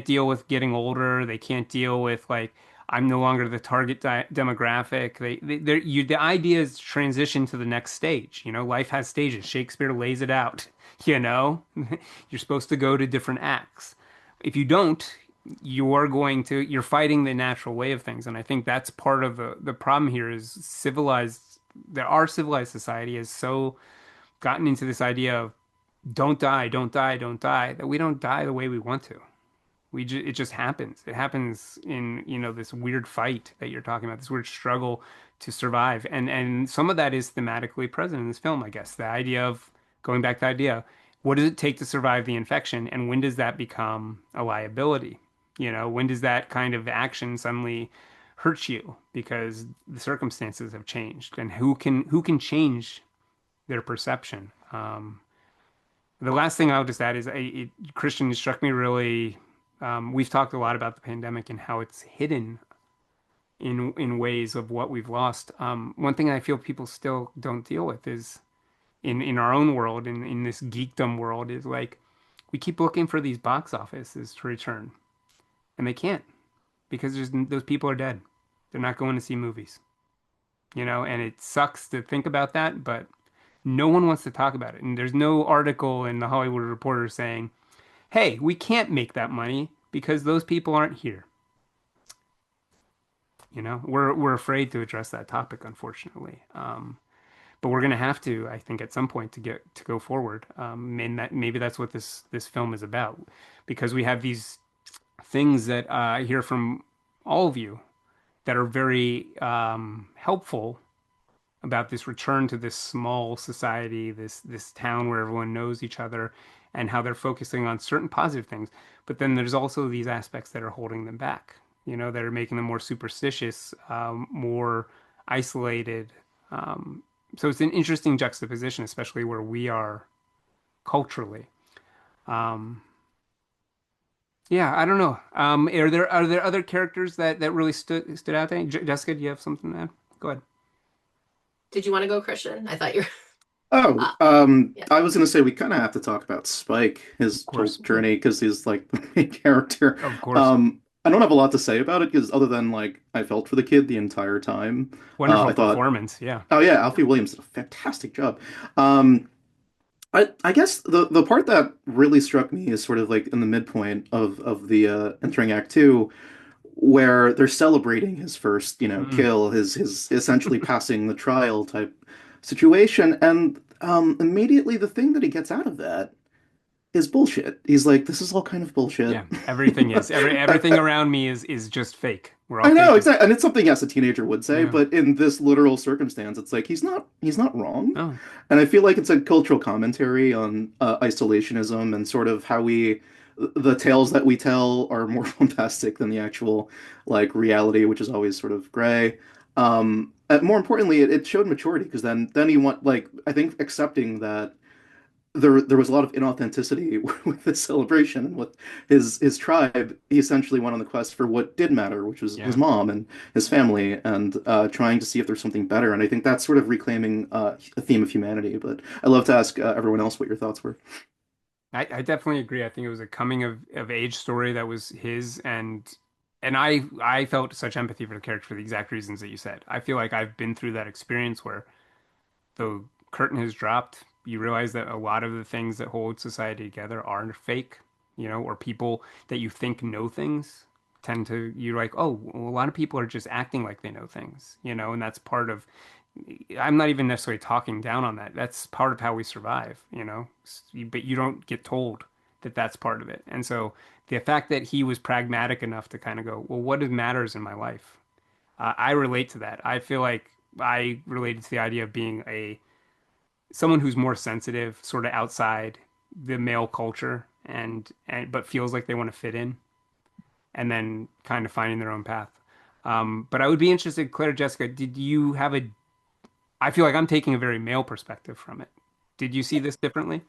deal with getting older. They can't deal with like I'm no longer the target demographic. The idea is transition to the next stage. Life has stages. Shakespeare lays it out. You know, you're supposed to go to different acts. If you don't, you're fighting the natural way of things. And I think that's part of the problem here is our civilized society has so gotten into this idea of don't die, don't die, don't die, that we don't die the way we want to. It just happens. It happens in, this weird fight that you're talking about, this weird struggle to survive. And some of that is thematically present in this film, I guess. The idea of going back to the idea, what does it take to survive the infection? And when does that become a liability? When does that kind of action suddenly hurt you because the circumstances have changed? And who can change their perception? The last thing I'll just add is Christian, it struck me really. We've talked a lot about the pandemic and how it's hidden in ways of what we've lost. One thing I feel people still don't deal with is in our own world, in this geekdom world, is like we keep looking for these box offices to return, and they can't because those people are dead. They're not going to see movies, and it sucks to think about that, but no one wants to talk about it. And there's no article in the Hollywood Reporter saying, hey, we can't make that money because those people aren't here. We're afraid to address that topic, unfortunately. but we're going to have to, I think, at some point to get to go forward. And that maybe that's what this film is about, because we have these things that I hear from all of you that are very helpful about this return to this small society, this town where everyone knows each other, and how they're focusing on certain positive things. But then there's also these aspects that are holding them back, that are making them more superstitious, more isolated. Um, so it's an interesting juxtaposition, especially where we are culturally. Um, yeah, I don't know. Are there other characters that really stood out there? Jessica, do you have something to add? Go ahead. Did you want to go, Christian? I thought you were. Oh, Yeah. I was gonna say we kind of have to talk about Spike, Of his whole course. journey, because he's like the main character. Of course. I don't have a lot to say about it because other than like I felt for the kid the entire time. Wonderful I thought, performance. Yeah. oh yeah, Alfie Williams did a fantastic job. Um, I guess the part that really struck me is sort of like in the midpoint of the entering Act Two, where they're celebrating his first, Mm. kill, his essentially passing the trial type situation, and immediately the thing that he gets out of that is bullshit. He's like, this is all kind of bullshit. Yeah. Everything is. Everything around me is just fake. We're all I know, faking. exactly, and it's something yes a teenager would say, Yeah. but in this literal circumstance, it's like he's not wrong, Oh, and I feel like it's a cultural commentary on isolationism and sort of how the tales that we tell are more bombastic than the actual like reality, which is always sort of gray. And more importantly, it showed maturity because then he want like I think accepting that there was a lot of inauthenticity with this celebration and with his tribe. He essentially went on the quest for what did matter, which was his yeah. mom and his family, and trying to see if there's something better. And I think that's sort of reclaiming a theme of humanity. But I'd love to ask everyone else what your thoughts were. I definitely agree. I think it was a coming of age story that was his, and I felt such empathy for the character for the exact reasons that you said. I feel like I've been through that experience where the curtain has dropped. You realize that a lot of the things that hold society together are fake, or people that you think know things tend to, you're like, oh, well, a lot of people are just acting like they know things, and that's part of, I'm not even necessarily talking down on that. That's part of how we survive, but you don't get told that that's part of it. And so the fact that he was pragmatic enough to kind of go, well, what matters in my life? I relate to that. I feel like I related to the idea of being a someone who's more sensitive, sort of outside the male culture, and but feels like they want to fit in, and then kind of finding their own path. But I would be interested, Claire, Jessica, did you have a? I feel like I'm taking a very male perspective from it. Did you see this differently?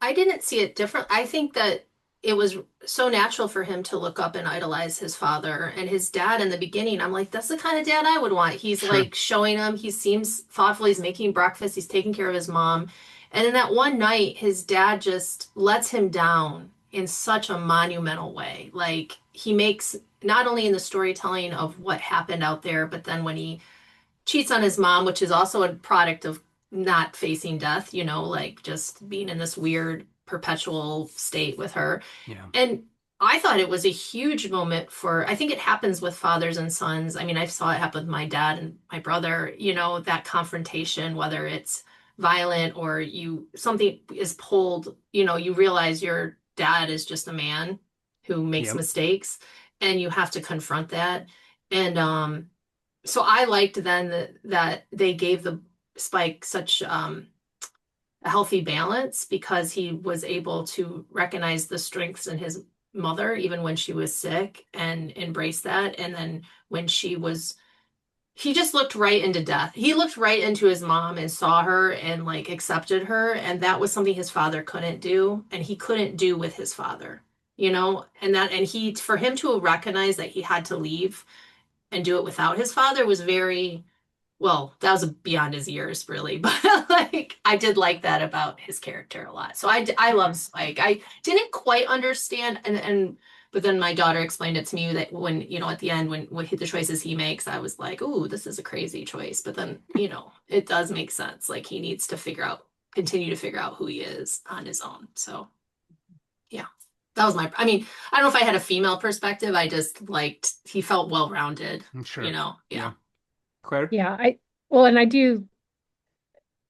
I didn't see it different. I think that it was so natural for him to look up and idolize his father and his dad in the beginning. I'm like, that's the kind of dad I would want. He's Sure. like showing him, he seems thoughtful, he's making breakfast, he's taking care of his mom. And then that one night, his dad just lets him down in such a monumental way. Like he makes not only in the storytelling of what happened out there, but then when he cheats on his mom, which is also a product of not facing death, like just being in this weird perpetual state with her. Yeah. And I thought it was a huge moment I think it happens with fathers and sons. I mean, I saw it happen with my dad and my brother, that confrontation, whether it's violent or something is pulled, you realize your dad is just a man who makes Yep. mistakes and you have to confront that. And so I liked then that they gave the Spike such a healthy balance because he was able to recognize the strengths in his mother even when she was sick and embrace that. And then when he just looked right into death. He looked right into his mom and saw her and like accepted her. And that was something his father couldn't do and he couldn't do with his father, for him to recognize that he had to leave and do it without his father was very well, that was beyond his years, really. But like, I did like that about his character a lot. So I love Spike. I didn't quite understand, but then my daughter explained it to me that when at the end when the choices he makes, I was like, "Ooh, this is a crazy choice." But then it does make sense. Like he needs to continue to figure out who he is on his own. So yeah, that was I mean, I don't know if I had a female perspective. I just liked he felt well rounded. I'm sure. Yeah. Yeah. Claire? Yeah, well, and I do.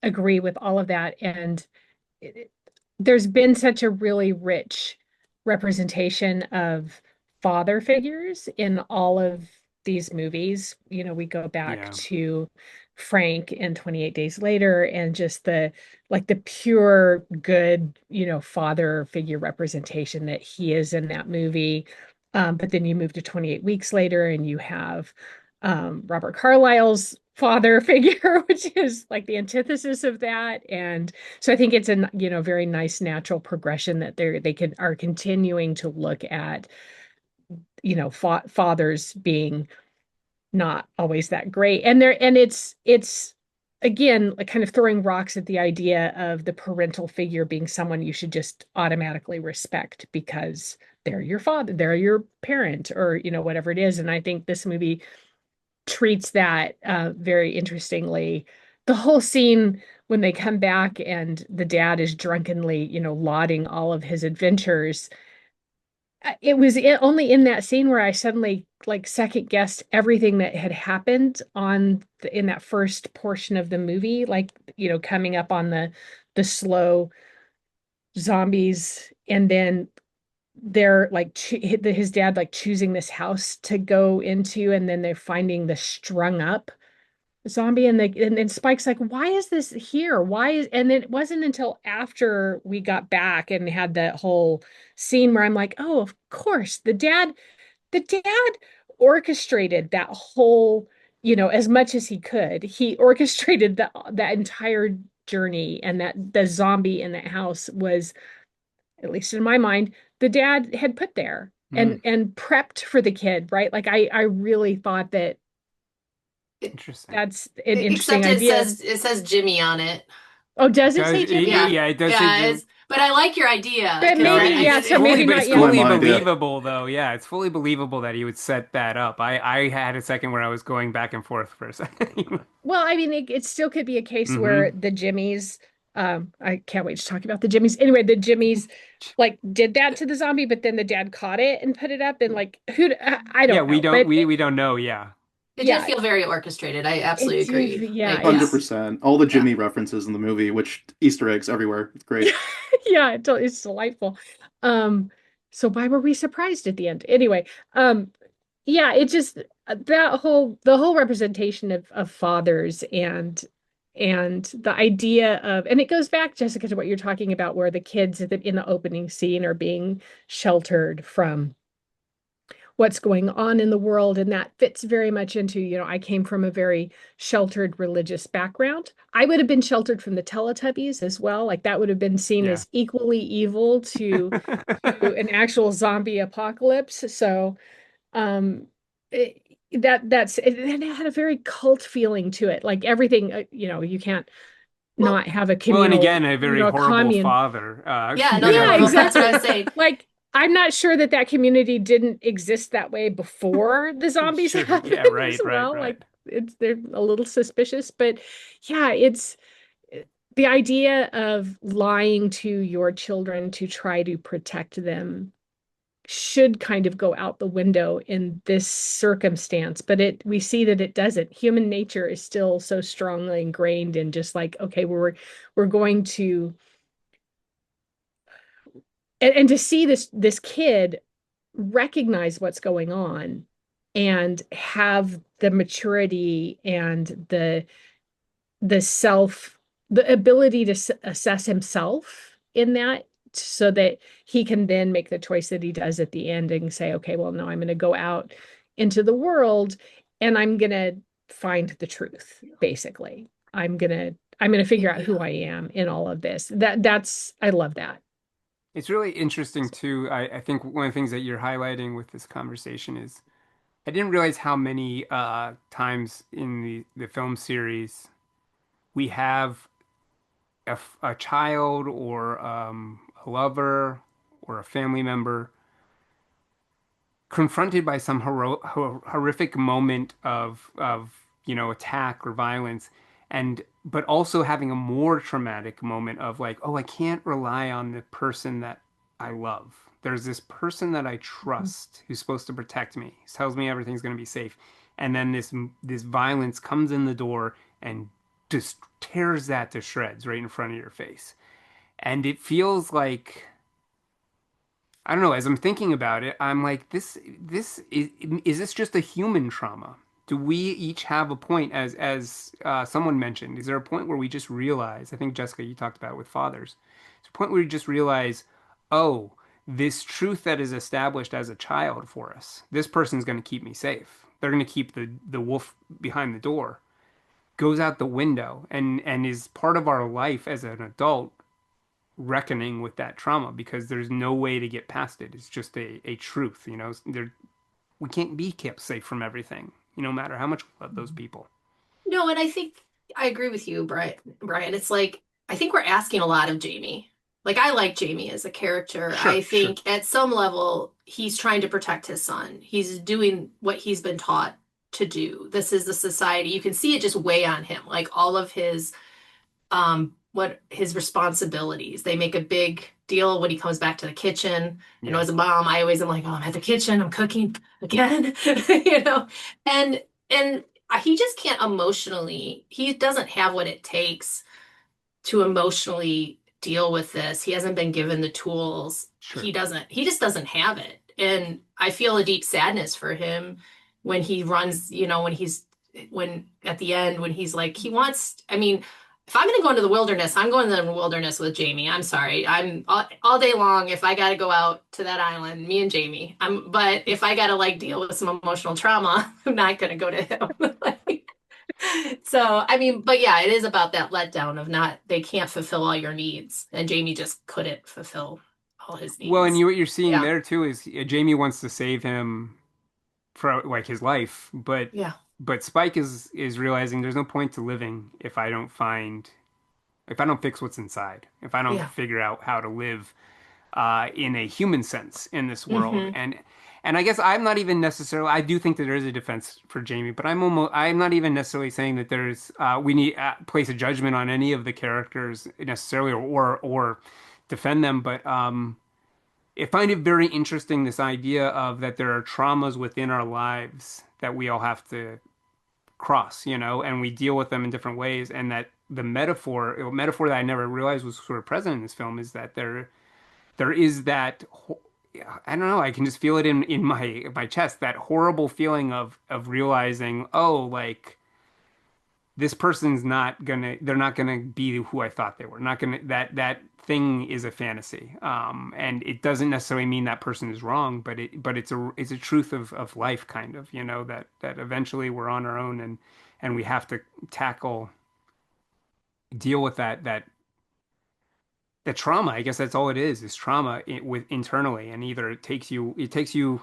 agree with all of that. And it, there's been such a really rich representation of father figures in all of these movies. You know, we go back Yeah. to Frank in 28 Days Later and just the like the pure good, you know, father figure representation that he is in that movie. But then you move to 28 Weeks Later and you have Robert Carlyle's father figure, which is like the antithesis of that. And so I think it's a you know very nice natural progression that they can are continuing to look at you know fathers being not always that great. And there and it's again like kind of throwing rocks at the idea of the parental figure being someone you should just automatically respect because they're your father, they're your parent, or you know whatever it is. And I think this movie treats that very interestingly. The whole scene when they come back and the dad is drunkenly, you know, lauding all of his adventures. It was only in that scene where I suddenly like second guessed everything that had happened in that first portion of the movie, like you know, coming up on the slow zombies, and then they're like his dad like choosing this house to go into, and then they're finding the strung up zombie and then Spike's like, why is this here? Why is and then it wasn't until after we got back and had that whole scene where I'm like, oh, of course, the dad orchestrated that whole, you know, as much as he could. He orchestrated that entire journey and that the zombie in that house was, at least in my mind, the dad had put there Mm, and prepped for the kid, right? Like I really thought that interesting. that's an interesting Except it idea. says Jimmy on it. Oh, does it Does say Jimmy? Yeah. yeah, it does say Yeah, Jim. it's but I like your idea But because No, maybe, I yeah, did so fully, maybe but not it's To my yet. fully mind, yeah. believable though. Yeah, it's fully believable that he would set that up. I had a second where I was going back and forth for a second. Well, I mean, it still could be a case where Hmm. the Jimmies, I can't wait to talk about the Jimmies. Anyway, the Jimmies like did that to the zombie, but then the dad caught it and put it up and like I Yeah, don't know. But we don't know. Yeah. it did yeah, feel very orchestrated. I it absolutely did. agree. Yeah, Like, yeah, it's 100%. All the yeah. Jimmy references in the movie, which Easter eggs everywhere. It's great. yeah, it's delightful. Um, so why were we surprised at the end? Anyway, yeah, it just that whole the whole representation of fathers and the idea of and it goes back, Jessica, to what you're talking about, where the kids in the opening scene are being sheltered from what's going on in the world. And that fits very much into, you know, I came from a very sheltered religious background. I would have been sheltered from the Teletubbies as well. Like that would have been seen Yeah. as equally evil to an actual zombie apocalypse. So it, it had a very cult feeling to it. Like everything, you know, you can't Well, not have a Well, and communal, again, a you very know, a horrible commune. father. yeah, You another know. Yeah, horrible. That's what I was exactly. saying. Like, I'm not sure that that community didn't exist that way before the zombies Sure. happened Yeah. as Right. Right. well. Right. Like, they're a little suspicious, but yeah, it's the idea of lying to your children to try to protect them should kind of go out the window in this circumstance, but we see that it doesn't. Human nature is still so strongly ingrained in just like, okay, we're going to and to see this kid recognize what's going on and have the maturity and the self the ability to assess himself in that so that he can then make the choice that he does at the end and say, okay, well, no, I'm going to go out into the world and I'm going to find the truth, basically. I'm going to figure out who Yeah. I am in all of this. That's I love that. It's really interesting too. I think one of the things that you're highlighting with this conversation is I didn't realize how many times in the film series we have a child or a lover or a family member confronted by some horrific moment of attack or violence, and but also having a more traumatic moment of like, oh, I can't rely on the person that I love. There's this person that I trust who's supposed to protect me. He tells me everything's going to be safe, and then this violence comes in the door and just tears that to shreds right in front of your face. And it feels like, I don't know, as I'm thinking about it, I'm like, this is this just a human trauma? Do we each have a point, as someone mentioned? Is there a point where we just realize, I think Jessica, you talked about it with fathers, it's a point where you just realize, oh, this truth that is established as a child for us, this person's going to keep me safe. They're going to keep the wolf behind the door, goes out the window and is part of our life as an adult reckoning with that trauma because there's no way to get past it. It's just a truth, you know. We can't be kept safe from everything, no matter how much we love those people. No, and I think I agree with you, Brian. It's like I think we're asking a lot of Jamie. Like I like Jamie as a character. I Sure, sure. think at some level he's trying to protect his son. He's doing what he's been taught to do. This is the society. You can see it just weigh on him. Like all of his what his responsibilities. They make a big deal when he comes back to the kitchen. I know Yeah, as a mom, I always am like, oh, I'm at the kitchen, I'm cooking again, you know, and he just can't emotionally, he doesn't have what it takes to emotionally deal with this. He hasn't been given the tools. sure. He just doesn't have it. And I feel a deep sadness for him when he runs, when at the end, when he's like, he wants, I mean, if I'm going to go into the wilderness, I'm going to the wilderness with Jamie. I'm sorry. I'm all day long. If I got to go out to that island, me and Jamie. But if I got to like deal with some emotional trauma, I'm not going to go to him. Like, so, I mean, but yeah, it is about that letdown of not, they can't fulfill all your needs. And Jamie just couldn't fulfill all his Well, and needs. what you're seeing Yeah. there too is Jamie wants to save him for like his life, Yeah. but Spike is realizing there's no point to living if I don't fix what's inside, if I don't Yeah. figure out how to live in a human sense in this world. Hmm. And I guess I'm not even necessarily. I do think that there is a defense for Jamie, but I'm not even necessarily saying that there's we need place a judgment on any of the characters necessarily or defend them. But I find it very interesting this idea of that there are traumas within our lives that we all have to cross, and we deal with them in different ways, and that the metaphor that I never realized was sort of present in this film is that there is that I don't know, I can just feel it in my chest, that horrible feeling of realizing, oh, like this person's not gonna they're not gonna be who I thought they were. Not gonna that thing is a fantasy. And it doesn't necessarily mean that person is wrong, but it's a truth of life kind of, that eventually we're on our own and we have to tackle deal with that trauma. I guess that's all it is trauma with internally, and either it takes you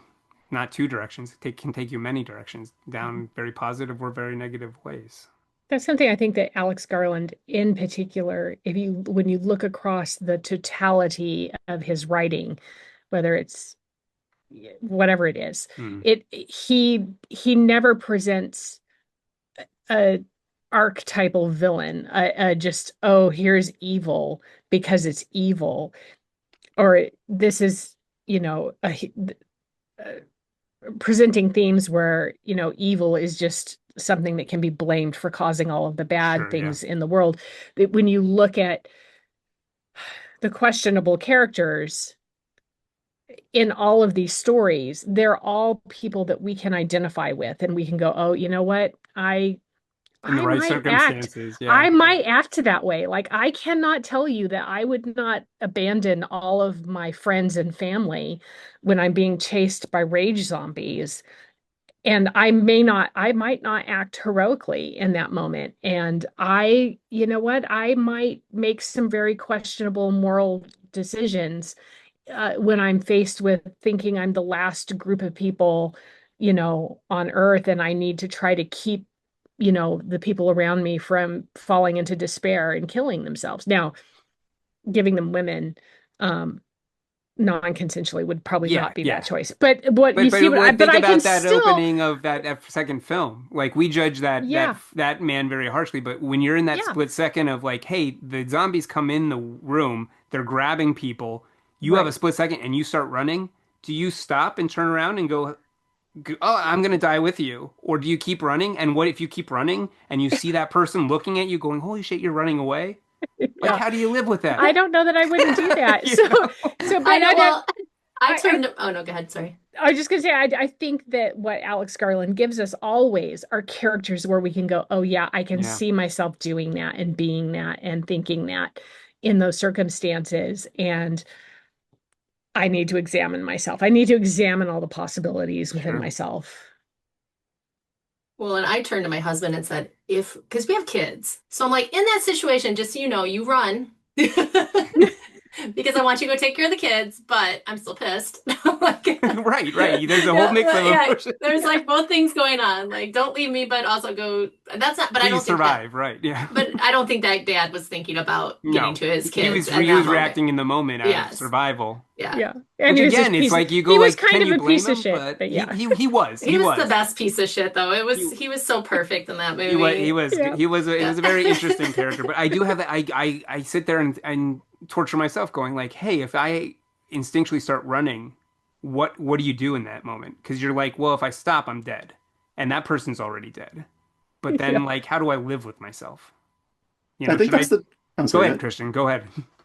not two directions. Can take you many directions down very positive or very negative ways. That's something I think that Alex Garland in particular, when you look across the totality of his writing, whether it's whatever it is, Hmm. he never presents a archetypal villain, just, oh, here's evil because it's evil, or this is, you know, presenting themes where, evil is just something that can be blamed for causing all of the bad Sure, yeah. things in the world. When you look at the questionable characters in all of these stories, they're all people that we can identify with and we can go, oh, you know what? In the I right might act. circumstances, yeah. I might act that way. Like I cannot tell you that I would not abandon all of my friends and family when I'm being chased by rage zombies. And I might not act heroically in that moment. And you know what? I might make some very questionable moral decisions when I'm faced with thinking I'm the last group of people, on Earth, and I need to try to keep, the people around me from falling into despair and killing themselves. Now, giving them women, um, non-consensually would probably Yeah, not be that yeah. choice. But what But you see, but what I, what but think I can about that still, opening of that second film. Like we judge yeah, that man very harshly, but when you're in that yeah, split second of like, hey, the zombies come in the room, they're grabbing people, you have a right. split second and you start running, do you stop and turn around and go, Oh, I'm gonna die with you, or do you keep running? And what if you keep running and you see that person looking at you, going, "Holy shit, you're running away"? Like, Yeah. how do you live with I that? don't know that I wouldn't do that. You So, know? so, I but know. Well, I I, turned. Oh no, go ahead. Sorry. I was just gonna say, I think that what Alex Garland gives us always are characters where we can go, oh yeah, I can Yeah, see myself doing that and being that and thinking that in those circumstances. And I need to examine myself. I need to examine all the possibilities within sure. myself. Well, and I turned to my husband and said, if, because we have kids. So I'm like, in that situation, just so you know, you run. Because I want you to go take care of the kids, but I'm still pissed. Like, Right, right. There's a whole yeah, mix of yeah, emotions. there's like both things going on. Like, don't leave me, but also go. That's not, but I Please don't think that, survive, right? Yeah. but I don't think that dad was thinking about getting No, to his he kids was in he that was moment. reacting in the moment out of Yes. survival. Yeah. Yeah. And Which he was this again, it's piece of, like you go he was like, kind can of you a blame piece of him? shit, But but he yeah. he he was he He was the was best piece of shit, though. he He was so perfect in that he was he movie. was Yeah. it Yeah. was a very interesting character. But I do have that I sit there and torture myself, going like, hey, if I instinctually start running, what do you do in that moment? Because you're like, well, if I stop, I'm dead, and that person's already dead. But Yeah. then like, how do I live with myself? I think Should that's I the. I'm go sorry. Go ahead, ahead. Christian? Go ahead.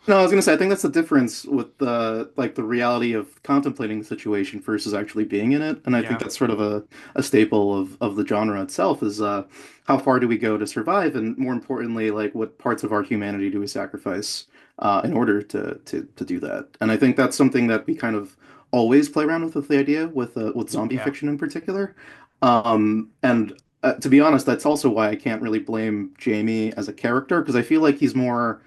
No, I was gonna say I think that's the difference with the like the reality of contemplating the situation versus actually being in it. And I think Yeah, that's sort of a staple of the genre itself is how far do we go to survive, and more importantly, like what parts of our humanity do we sacrifice in order to do that. And I think that's something that we kind of always play around with the idea with zombie yeah, fiction in particular. And to be honest, that's also why I can't really blame Jamie as a character because I feel like he's more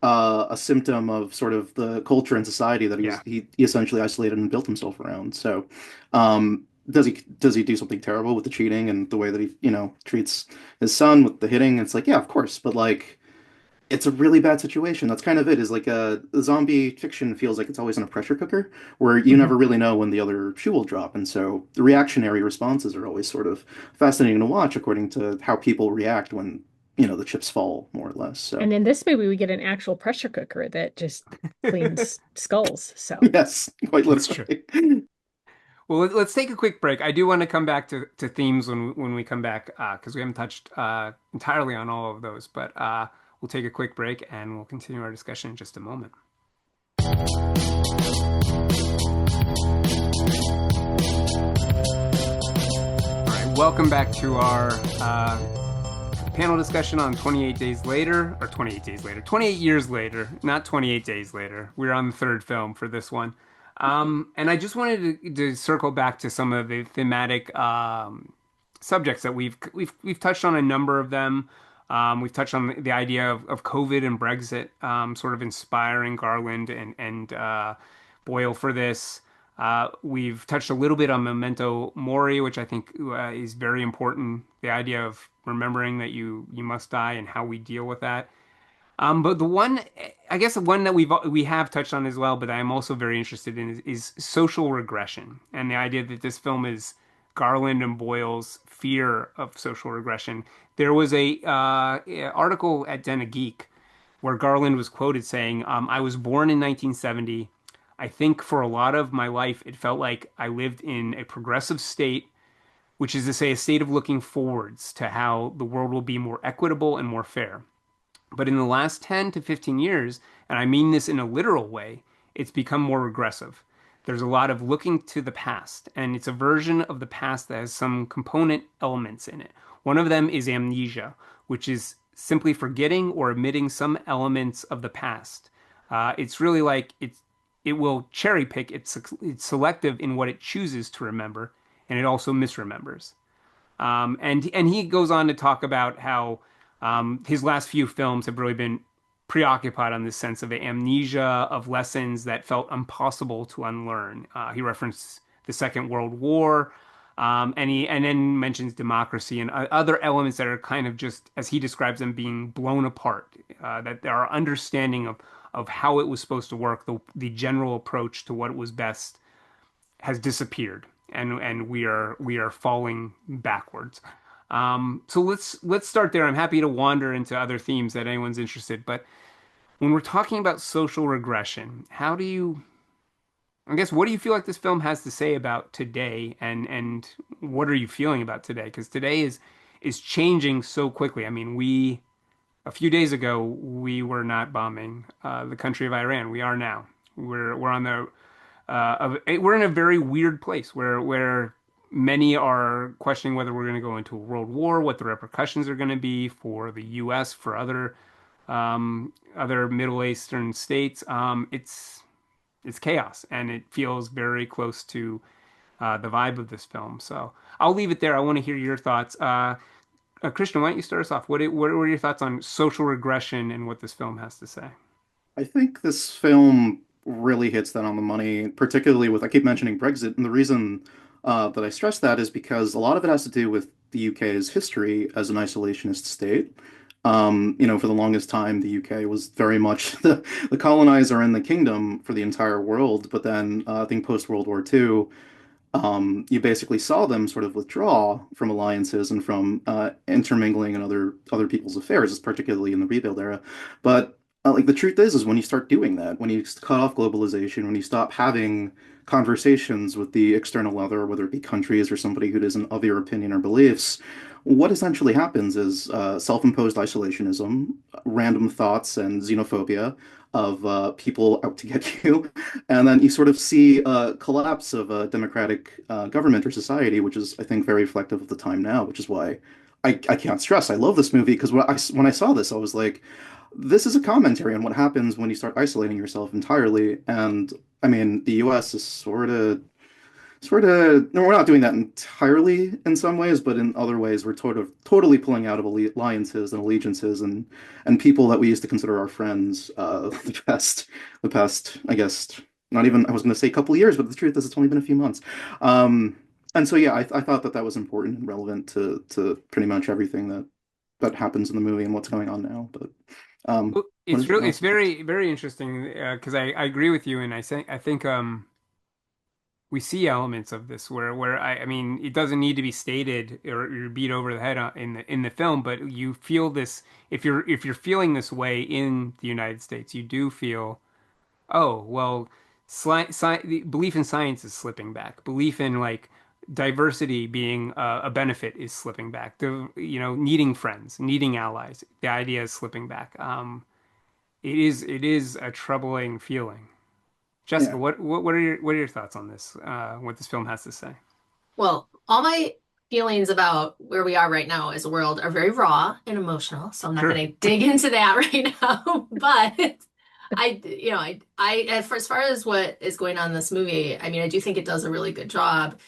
a symptom of sort of the culture and society that yeah. he essentially isolated and built himself around. So, does he do something terrible with the cheating and the way that he, treats his son with the hitting? It's like, yeah, of course, but like it's a really bad situation. That's kind of it. Is like the zombie fiction feels like it's always in a pressure cooker where you Mhm. never really know when the other shoe will drop, and so the reactionary responses are always sort of fascinating to watch according to how people react when the chips fall more or less. So. And in this movie, we get an actual pressure cooker that just cleans skulls. So, Yes, quite That's true. literally. Well, let's take a quick break. I do want to come back to themes when we come back because we haven't touched entirely on all of those. But we'll take a quick break and we'll continue our discussion in just a moment. All right, welcome back to our panel discussion on 28 Days Later, or 28 Days Later, 28 years later, not 28 days later. We're on the third film for this one. And I just wanted to circle back to some of the thematic subjects that we've touched on a number of them. We've touched on the idea of COVID and Brexit, sort of inspiring Garland and Boyle for this. We've touched a little bit on memento mori, which I think is very important. The idea of remembering that you must die and how we deal with that. But the one, I guess, the one that we have touched on as well, but I'm also very interested in is social regression and the idea that this film is Garland and Boyle's fear of social regression. There was a article at Den of Geek where Garland was quoted saying, "I was born in 1970. I think for a lot of my life, it felt like I lived in a progressive state, which is to say, a state of looking forwards to how the world will be more equitable and more fair. But in the last 10 to 15 years, and I mean this in a literal way, it's become more regressive. There's a lot of looking to the past, and it's a version of the past that has some component elements in it. One of them is amnesia, which is simply forgetting or omitting some elements of the past. It's really like it will cherry pick. It's selective in what it chooses to remember, and it also misremembers. And he goes on to talk about how his last few films have really been preoccupied on this sense of amnesia of lessons that felt impossible to unlearn. He referenced the Second World War, and then mentions democracy and other elements that are kind of just, as he describes them, being blown apart. That our understanding of how it was supposed to work, the general approach to what was best, has disappeared, and we are falling backwards. So let's start there. I'm happy to wander into other themes that anyone's interested, but when we're talking about social regression, I guess what do you feel like this film has to say about today, and what are you feeling about today? Because today is changing so quickly. I mean, we a few days ago we were not bombing the country of Iran. We are now. We're on the we're in a very weird place where many are questioning whether we're going to go into a world war, what the repercussions are going to be for the U.S., for other Middle Eastern states. It's chaos, and it feels very close to the vibe of this film. So I'll leave it there. I want to hear your thoughts. Christian, why don't you start us off? What were your thoughts on social regression and what this film has to say? I think this film really hits that on the money, particularly with, I keep mentioning Brexit, and the reason that I stress that is because a lot of it has to do with the UK's history as an isolationist state. For the longest time, the UK was very much the colonizer and the kingdom for the entire world. But then I think post-World War II, you basically saw them sort of withdraw from alliances and from intermingling in other people's affairs, particularly in the rebuild era. But like the truth is when you start doing that, when you cut off globalization, when you stop having conversations with the external other, whether it be countries or somebody who isn't of your opinion or beliefs, what essentially happens is self-imposed isolationism, random thoughts, and xenophobia of people out to get you. And then you sort of see a collapse of a democratic government or society, which is, I think, very reflective of the time now, which is why I can't stress. I love this movie because when I saw this, I was like, this is a commentary on what happens when you start isolating yourself entirely. And I mean, the US is no, we're not doing that entirely in some ways, but in other ways, we're totally pulling out of alliances and allegiances and people that we used to consider our friends the past, I guess, not even, I was going to say a couple of years, but the truth is it's only been a few months. And so, yeah, I thought that that was important and relevant to pretty much everything that happens in the movie and what's going on now. But Well, what it's is your really it's thoughts? very very interesting because I agree with you, and I think we see elements of this where I mean it doesn't need to be stated or beat over the head in the film, but you feel this if you're feeling this way in the United States, you do feel, oh well, the belief in science is slipping back. Belief in like diversity being a benefit is slipping back. Needing friends, needing allies, the idea is slipping back. It is a troubling feeling. Jessica, Yeah. what are your thoughts on this? What this film has to say? Well, all my feelings about where we are right now as a world are very raw and emotional, so I'm not Sure. going to dig into that right now. But as far as what is going on in this movie, I mean, I do think it does a really good job.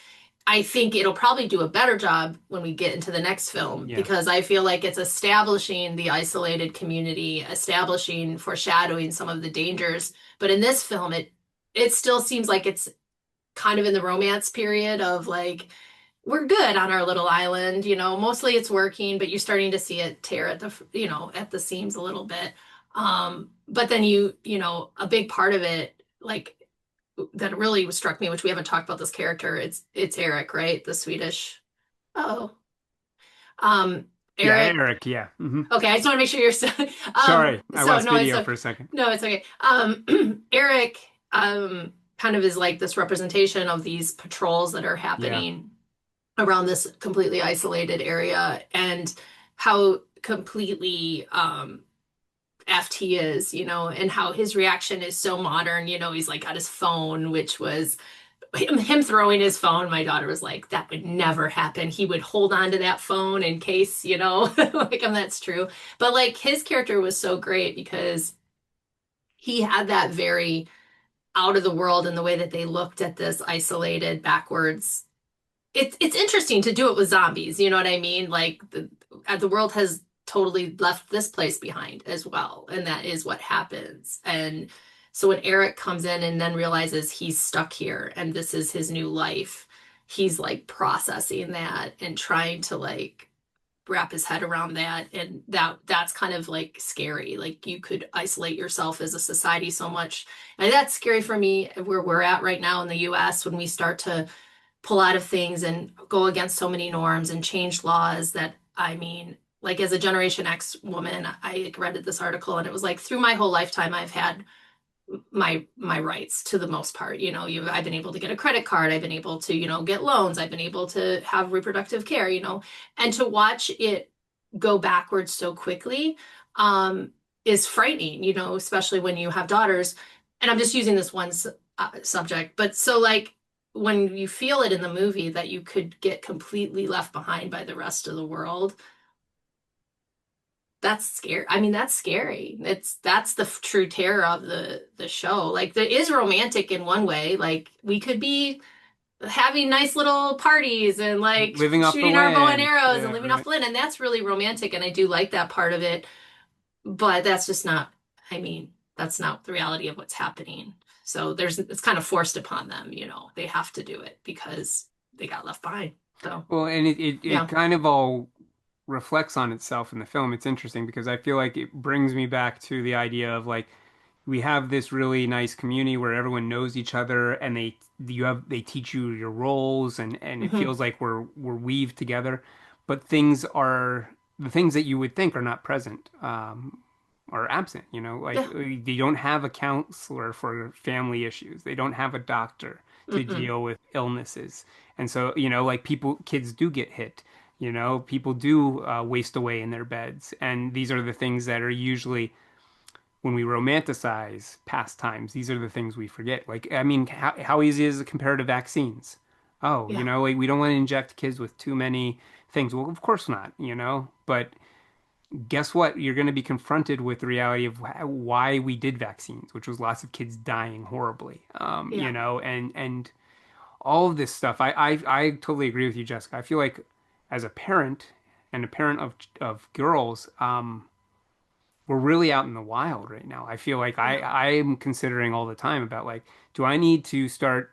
I think it'll probably do a better job when we get into the next film Yeah. because I feel like it's establishing the isolated community, establishing, foreshadowing some of the dangers. But in this film, it still seems like it's kind of in the romance period of like we're good on our little island, mostly it's working, but you're starting to see it tear at the seams a little bit. But then a big part of it, like that really struck me, which we haven't talked about this character. It's Eric, right? The Swedish. Oh, um, Yeah, Eric. Eric, yeah. Okay, I just want to make sure you're still. Sorry, I So lost no, video for a second. it's okay. Eric, kind of is like this representation of these patrols that are Yeah. happening around this completely isolated area and how completely effed he is, and how his reaction is so modern. He's like got his phone, which was him throwing his phone. My daughter was like, that would never happen. He would hold on to that phone in case, like, and that's true. But like his character was so great because he had that very out of the world in the way that they looked at this isolated backwards. It's interesting to do it with zombies, you know what I mean? Like the world has totally left this place behind as well, and that is what happens. And so when Eric comes in and then realizes he's stuck here and this is his new life, he's like processing that and trying to like wrap his head around that, and that's kind of like scary. Like you could isolate yourself as a society so much, and that's scary for me where we're at right now in the US when we start to pull out of things and go against so many norms and change laws that, I mean, like as a Generation X woman, I read this article and it was like through my whole lifetime, I've had my rights to the most part. I've been able to get a credit card, I've been able to, get loans, I've been able to have reproductive care, and to watch it go backwards so quickly is frightening, especially when you have daughters. And I'm just using this one subject, but so like when you feel it in the movie that you could get completely left behind by the rest of the world, that's scary. I mean, that's scary. That's the true terror of the show. Like, it is romantic in one way. Like, we could be having nice little parties and like Living off the shooting our bow and land. arrows and Yeah, living off right. the land, and that's really romantic, and I do like that part of it. But that's just not. I mean, that's not the reality of what's happening. So it's kind of forced upon them. They have to do it because they got left behind. So Well, and it yeah. kind of all reflects on itself in the film. It's interesting because I feel like it brings me back to the idea of like we have this really nice community where everyone knows each other and they teach you your roles and it Hmm. feels like we're weaved together. But things are the things that you would think are not present are absent, like Yeah. they don't have a counselor for family issues. They don't have a doctor to Mm-mm. deal with illnesses. And so, like kids do get hit. People do waste away in their beds. And these are the things that are usually when we romanticize pastimes, these are the things we forget. Like, I mean, how easy is it compared to vaccines? Oh, Yeah. like, we don't want to inject kids with too many things. Well, of course not, but guess what? You're going to be confronted with the reality of why we did vaccines, which was lots of kids dying horribly, Yeah. and all of this stuff. I totally agree with you, Jessica. I feel like as a parent and a parent of girls, we're really out in the wild right now. I feel like Yeah. I am considering all the time about like, do I need to start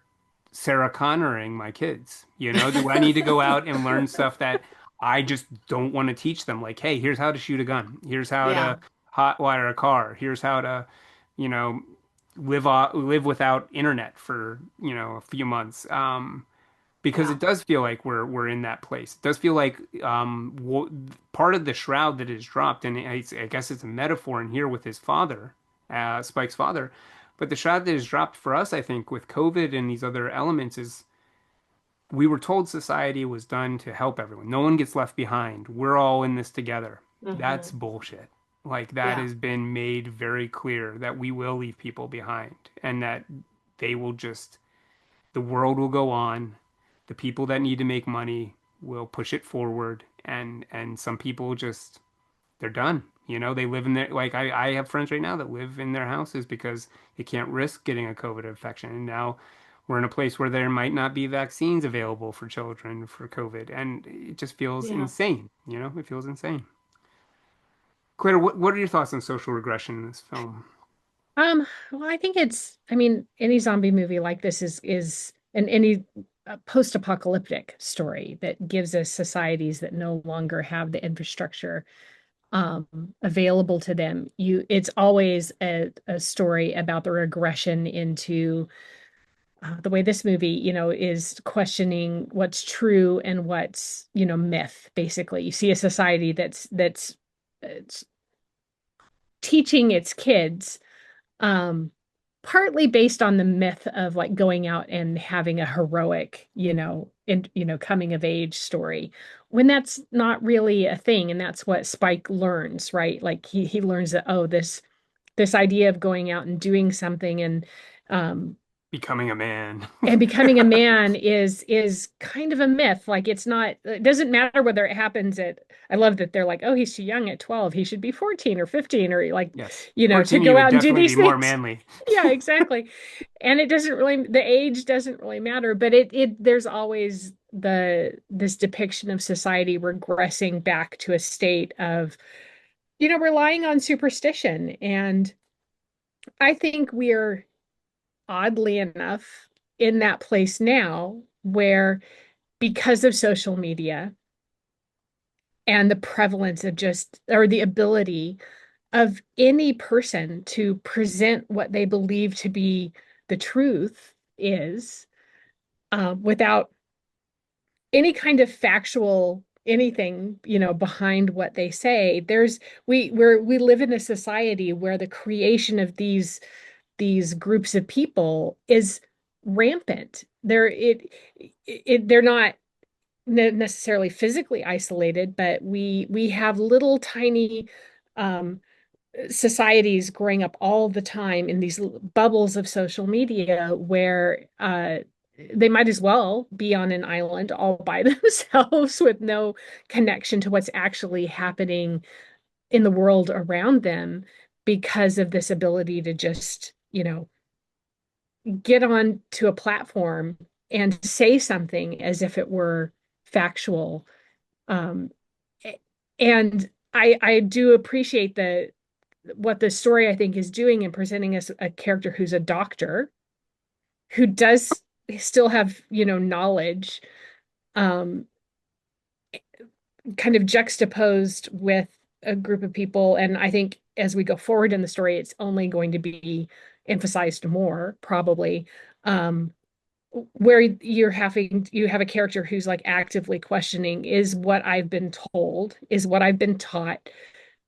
Sarah Connoring my kids? Do I need to go out and learn stuff that I just don't want to teach them? Like, hey, here's how to shoot a gun. Here's how to Yeah. hotwire a car. Here's how to, you know, live without internet for, a few months. Because Yeah. it does feel like we're in that place. It does feel like part of the shroud that is dropped, and I guess it's a metaphor in here with his father, Spike's father. But the shroud that is dropped for us, I think, with COVID and these other elements, is we were told society was done to help everyone. No one gets left behind. We're all in this together. That's Hmm. bullshit. Like that Yeah. has been made very clear that we will leave people behind and that they will just the world will go on. The people that need to make money will push it forward, and some people just they're done. They live in their like I have friends right now that live in their houses because they can't risk getting a COVID infection. And now we're in a place where there might not be vaccines available for children for COVID, and it just feels Yeah. insane. It feels insane. Claire, what are your thoughts on social regression in this film? Well, I think I mean, any zombie movie like this is and any post-apocalyptic story that gives us societies that no longer have the infrastructure um available to them. It's always a story about the regression into the way this movie, is questioning what's true and what's, myth, basically. You see a society that's it's teaching its kids um partly based on the myth of like going out and having a heroic, coming of age story when that's not really a thing. And that's what Spike learns, right? Like he learns that, oh, this idea of going out and doing something um Becoming a man. and becoming a man is kind of a myth. Like it doesn't matter whether it happens at, I love that they're like, oh, he's too young at 12, he should be 14 or 15, or like, Yes. to 14, you go would out and do definitely these be more things. manly. Yeah, exactly. And it doesn't really, the age doesn't really matter, but there's always this depiction of society regressing back to a state of, relying on superstition. And I think we're oddly enough in that place now where, because of social media and the prevalence of just, or the ability of any person to present what they believe to be the truth is, without any kind of factual anything, behind what they say. We live in a society where the creation of these these groups of people is rampant. They're not necessarily physically isolated, but we have little tiny um, societies growing up all the time in these bubbles of social media where they might as well be on an island all by themselves with no connection to what's actually happening in the world around them because of this ability to just, get on to a platform and say something as if it were factual. Um, and I do appreciate the what the story I think is doing in presenting us a character who's a doctor who does still have, knowledge, um, kind of juxtaposed with a group of people. And I think as we go forward in the story, it's only going to be emphasized more, probably. Where you have a character who's like actively questioning, is what I've been told, is what I've been taught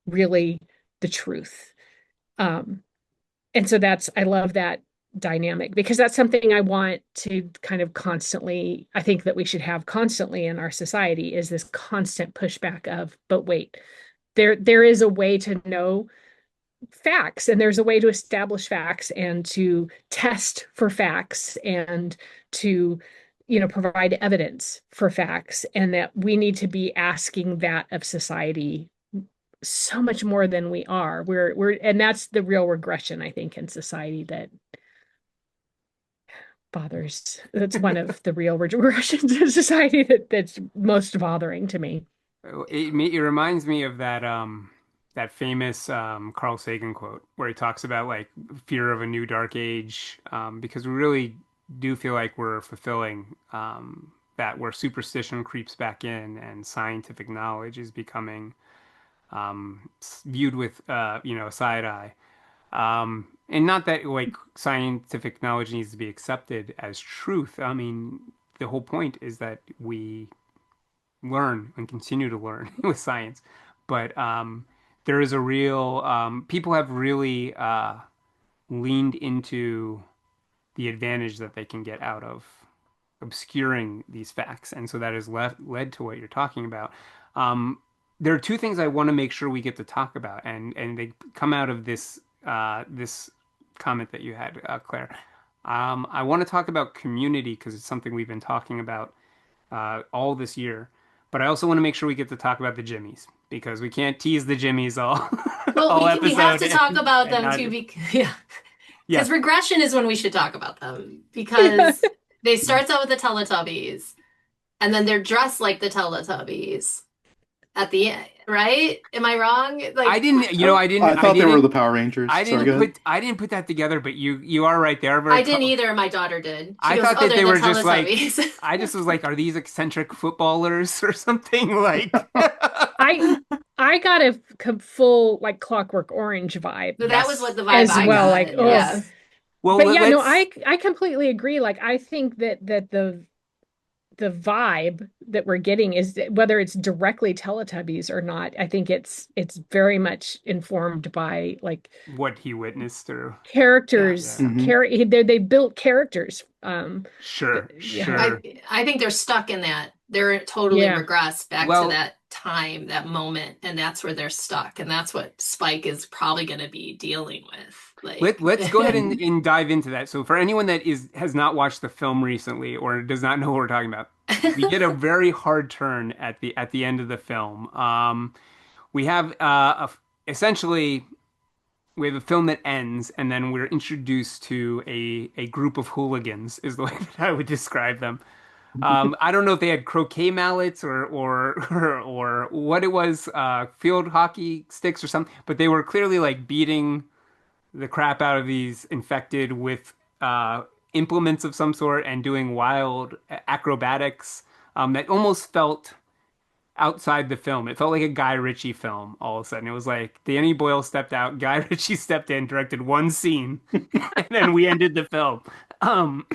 really the truth? Um, and so I love that dynamic because that's something I want to kind of constantly, I think that we should have constantly in our society, is this constant pushback of, but wait, there is a way to know facts, and there's a way to establish facts and to test for facts and to, provide evidence for facts, and that we need to be asking that of society so much more than we are. And that's the real regression, I think, in society that bothers. That's one of the real regressions in society that's most bothering to me. It reminds me of that famous Carl Sagan quote where he talks about like fear of a new dark age, because we really do feel like we're fulfilling that, where superstition creeps back in and scientific knowledge is becoming viewed with a side eye. And not that like scientific knowledge needs to be accepted as truth. I mean, the whole point is that we learn and continue to learn with science. But there is a real, people have really leaned into the advantage that they can get out of obscuring these facts. And so that has led to what you're talking about. Um, there are two things I want to make sure we get to talk about, and they come out of this comment that you had, Claire. I want to talk about community because it's something we've been talking about all this year. But I also want to make sure we get to talk about the Jimmies because we can't tease the Jimmies all Well, all we have episode to talk about and them not too, because yeah, yeah. because regression is when we should talk about them because they starts out with the Teletubbies, and then they're dressed like the Teletubbies at the end, right? Am I wrong? I Like, didn't, Oh, I I thought they were didn't, the Power Rangers. Sorry, go ahead. I didn't put that together, but you are right. They are very I didn't either. My daughter did. She I goes, thought "Oh, that they're they the were just like, Teletubbies." I just was like, are these eccentric footballers or something like? I I got a full like Clockwork Orange vibe So that was what Yes, the vibe as I well. got. Like, oh, Yeah. yes. Well, but yeah, no, let's. I completely agree. Like, I think that the vibe that we're getting is whether it's directly Teletubbies or not. I think it's very much informed by like What he witnessed through. Yeah. characters. Yeah. Hmm. They built characters. Sure, Yeah, I sure. I think they're stuck in that. They're totally yeah. regressed back to Well, that time, that moment, and that's where they're stuck. And that's what Spike is probably going to be dealing with. Like, let's go ahead and dive into that. So for anyone that has not watched the film recently or does not know what we're talking about, we get a very hard turn at the end of the film. We have essentially we have a film that ends, and then we're introduced to a group of hooligans, is the way that I would describe them. I don't know if they had croquet mallets or what it was, field hockey sticks or something, but they were clearly like beating the crap out of these infected with implements of some sort and doing wild acrobatics that almost felt outside the film. It felt like a Guy Ritchie film all of a sudden. It was like Danny Boyle stepped out, Guy Ritchie stepped in, directed one scene, and then we ended the film. Um,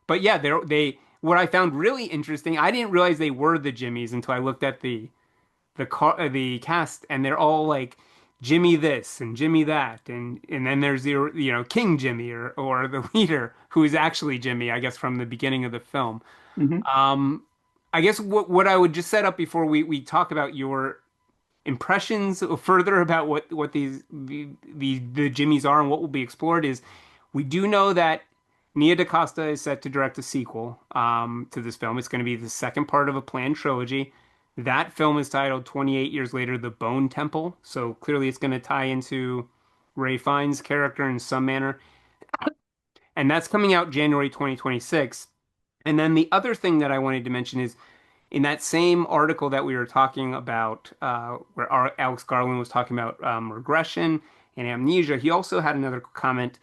but yeah, they what I found really interesting, I didn't realize they were the Jimmies until I looked at the cast, and they're all like Jimmy this and Jimmy that, and then there's the King Jimmy or the leader who is actually Jimmy, I guess from the beginning of the film. Hmm. Um, I guess what I would just set up before we talk about your impressions further about what the Jimmies are and what will be explored is we do know that Nia DaCosta is set to direct a sequel to this film. It's going to be the second part of a planned trilogy. That film is titled 28 Years Later, The Bone Temple. So clearly it's going to tie into Ray Fiennes' character in some manner. And that's coming out January 2026. And then the other thing that I wanted to mention is in that same article that we were talking about, where Alex Garland was talking about regression and amnesia, he also had another comment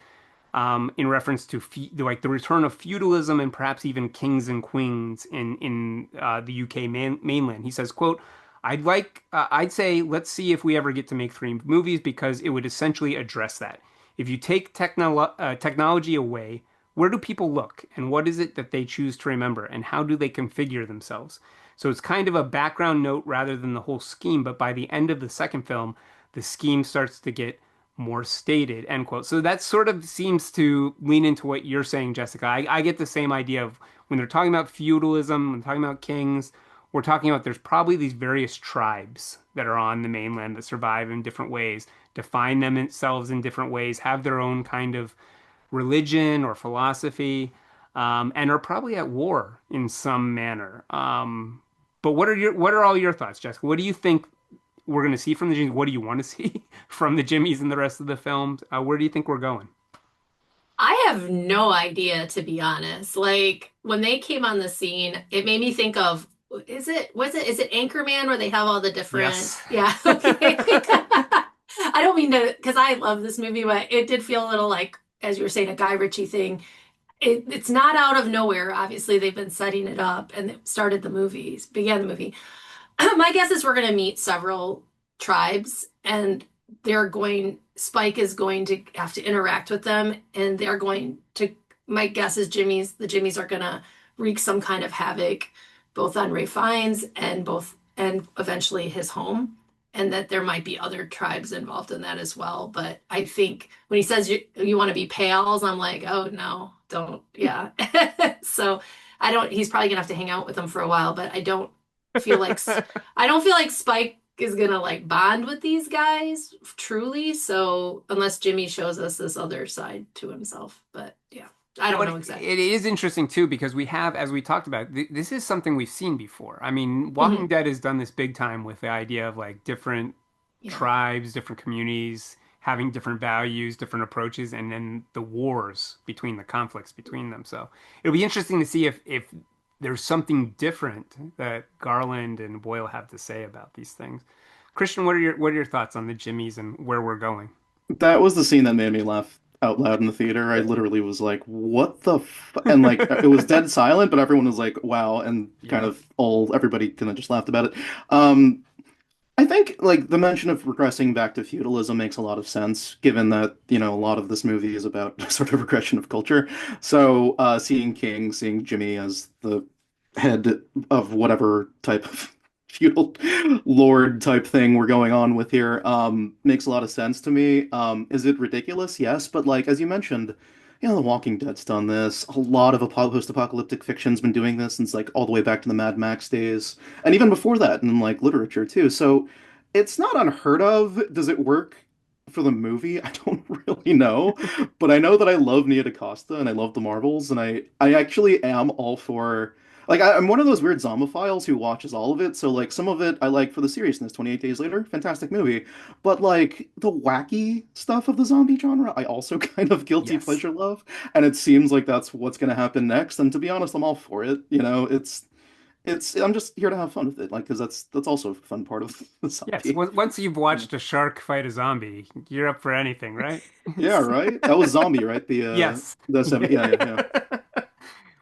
in reference to like the return of feudalism and perhaps even kings and queens in the UK mainland. He says, "quote I'd say let's see if we ever get to make three movies because it would essentially address that. If you take technology away, where do people look, and what is it that they choose to remember, and how do they configure themselves?" So it's kind of a background note rather than the whole scheme. But by the end of the second film, the scheme starts to get more stated, end quote. So that sort of seems to lean into what you're saying, Jessica. I get the same idea of when they're talking about feudalism, when talking about kings, we're talking about there's probably these various tribes that are on the mainland that survive in different ways, define themselves in different ways, have their own kind of religion or philosophy, and are probably at war in some manner. But what are all your thoughts, Jessica? What do you think we're going to see from the Jimmies? What do you want to see from the Jimmies in the rest of the films? Where do you think we're going? I have no idea, to be honest. Like when they came on the scene, it made me think of, is it Anchorman where they have all the different, Yes. yeah, okay. I don't mean to, because I love this movie, but it did feel a little like, as you were saying, a Guy Ritchie thing. It's not out of nowhere. Obviously, they've been setting it up and it started the movies, began the movie. My guess is we're going to meet several tribes and Spike is going to have to interact with them and they're going to, my guess is the Jimmies are going to wreak some kind of havoc both on Ray Fiennes and eventually his home. And that there might be other tribes involved in that as well. But I think when he says you want to be pals, I'm like, oh no, don't. Yeah. So he's probably gonna have to hang out with them for a while, but feel like I don't feel like Spike is gonna like bond with these guys truly. So unless Jimmy shows us this other side to himself, but yeah, I You know don't what? know It exactly. is interesting too because we have, as we talked about, this is something we've seen before. I mean, Walking Hmm. Dead has done this big time with the idea of like different Yeah. tribes, different communities having different values, different approaches, and then the wars between the conflicts between them. So it'll be interesting to see if there's something different that Garland and Boyle have to say about these things. Christian, what are your thoughts on the Jimmies and where we're going? That was the scene that made me laugh out loud in the theater. I literally was like, "What the f—" And like it was dead silent, but everyone was like, "Wow!" And kind Yep. of everybody kind of just laughed about it. Um, I think like the mention of regressing back to feudalism makes a lot of sense, given that, a lot of this movie is about sort of regression of culture. So seeing Jimmy as the head of whatever type of feudal lord type thing we're going on with here, makes a lot of sense to me. Is it ridiculous? Yes, but like as you mentioned, The Walking Dead's done this. A lot of post-apocalyptic fiction's been doing this since like all the way back to the Mad Max days and even before that in like literature too. So it's not unheard of. Does it work for the movie? I don't really know, but I know that I love Nia DaCosta and I love the Marvels, and I actually am all for like I'm one of those weird zombophiles who watches all of it. So like some of it I like for the seriousness. 28 Days Later, fantastic movie, but like the wacky stuff of the zombie genre, I also kind of guilty Yes. pleasure love, and it seems like that's what's going to happen next. And to be honest, I'm all for it. It's I'm just here to have fun with it, like because that's also a fun part of the Yes. zombie. Once you've Yeah, watched a shark fight a zombie, you're up for anything, right? yeah, right. That was Zombie, right? Yes. The seven. Yeah, yeah, yeah.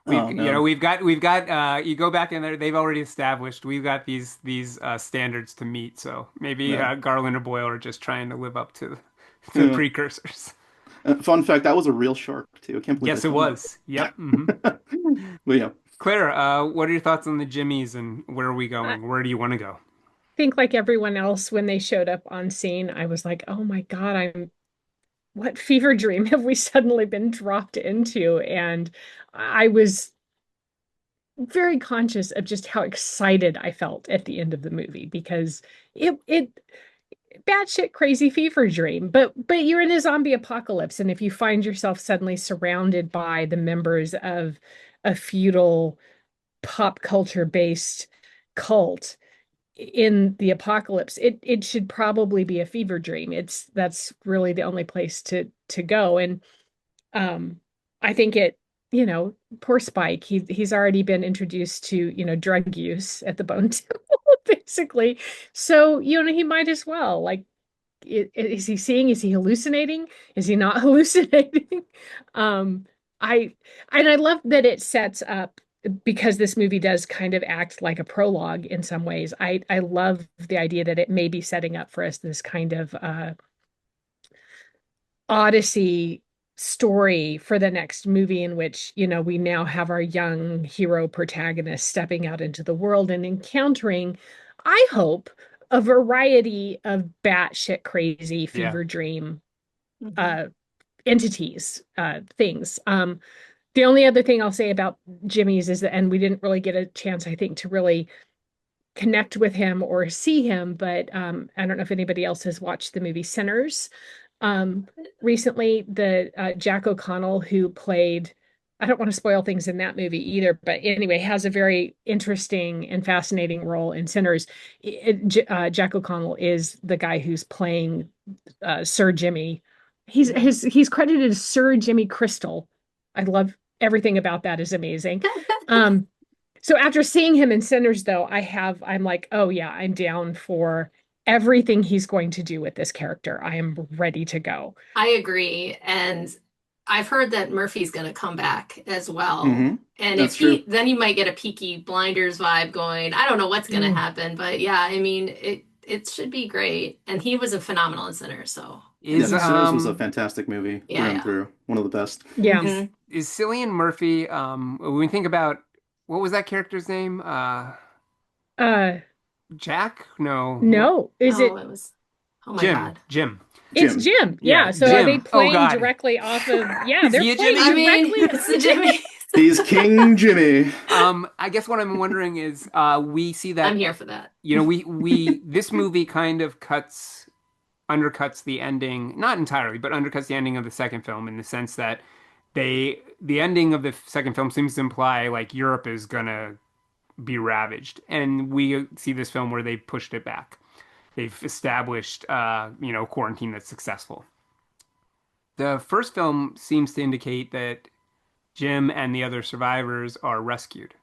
We've Oh you man. know we've got you go back in there, they've already established we've got these standards to meet. So maybe Yeah, Garland or Boyle are just trying to live up to the yeah. precursors. Fun fact: that was a real shark too. I can't believe I Yes, it found was. Yep. that. But yeah, Claire, what are your thoughts on the Jimmies and where are we I, going? Where do you want to go? think like everyone else, when they showed up on scene, I was like, oh my God, what fever dream have we suddenly been dropped into? And I was very conscious of just how excited I felt at the end of the movie because it batshit crazy fever dream. But you're in a zombie apocalypse, and if you find yourself suddenly surrounded by the members of a feudal pop culture based cult in the apocalypse, it should probably be a fever dream. That's really the only place to go. And um I think poor Spike, he's already been introduced to, drug use at the Bone Temple, basically. So, he might as well. Like, is he seeing? Is he hallucinating? Is he not hallucinating? Um, I and I love that it sets up, because this movie does kind of act like a prologue in some ways. I love the idea that it may be setting up for us this kind of Odyssey story for the next movie, in which, we now have our young hero protagonist stepping out into the world and encountering, I hope, a variety of batshit crazy Yeah. fever dream Mhm. uh entities, things. The only other thing I'll say about Jimmy's is that, and we didn't really get a chance, I think, to really connect with him or see him, but I don't know if anybody else has watched the movie Sinners. Um, Recently, the Jack O'Connell, who played, I don't want to spoil things in that movie either, but anyway, has a very interesting and fascinating role in Sinners. Jack O'Connell is the guy who's playing Sir Jimmy. Mhm. He's credited as Sir Jimmy Crystal. I love everything about that is amazing. Um, so after seeing him in Sinners, though, I'm like, oh yeah, I'm down for everything he's going to do with this character. I am ready to go. I agree. And I've heard that Murphy's going to come back as well. Hmm. And if That's true. then you might get a Peaky Blinders vibe going. I don't know what's going to Mm. happen, but yeah, I mean, it should be great. And he was a phenomenal in Sinner, so it'll Is be Yeah, great. Sinners was a fantastic movie Yeah, through and yeah. through. One of the best. Yeah. is Hmm. is Cillian Murphy, when we think about, what was that character's name? Uh, Jack? No, what? no, is Oh, it? it was, oh my Jim. God. Jim. It's Jim. Jim. Yeah, Yeah. So are they Jim. Oh playing God. directly off of? Yeah, Is they're he a playing I Jimmy? mean, directly it's off the of Jimmy. Jimmy. He's King Jimmy. I guess what I'm wondering is, we see I'm that, here for that. we this movie kind of undercuts the ending, not entirely, but undercuts the ending of the second film, in the sense that the ending of the second film seems to imply like Europe is gonna be ravaged, and we see this film where they pushed it back. They've established, quarantine that's successful. The first film seems to indicate that Jim and the other survivors are rescued.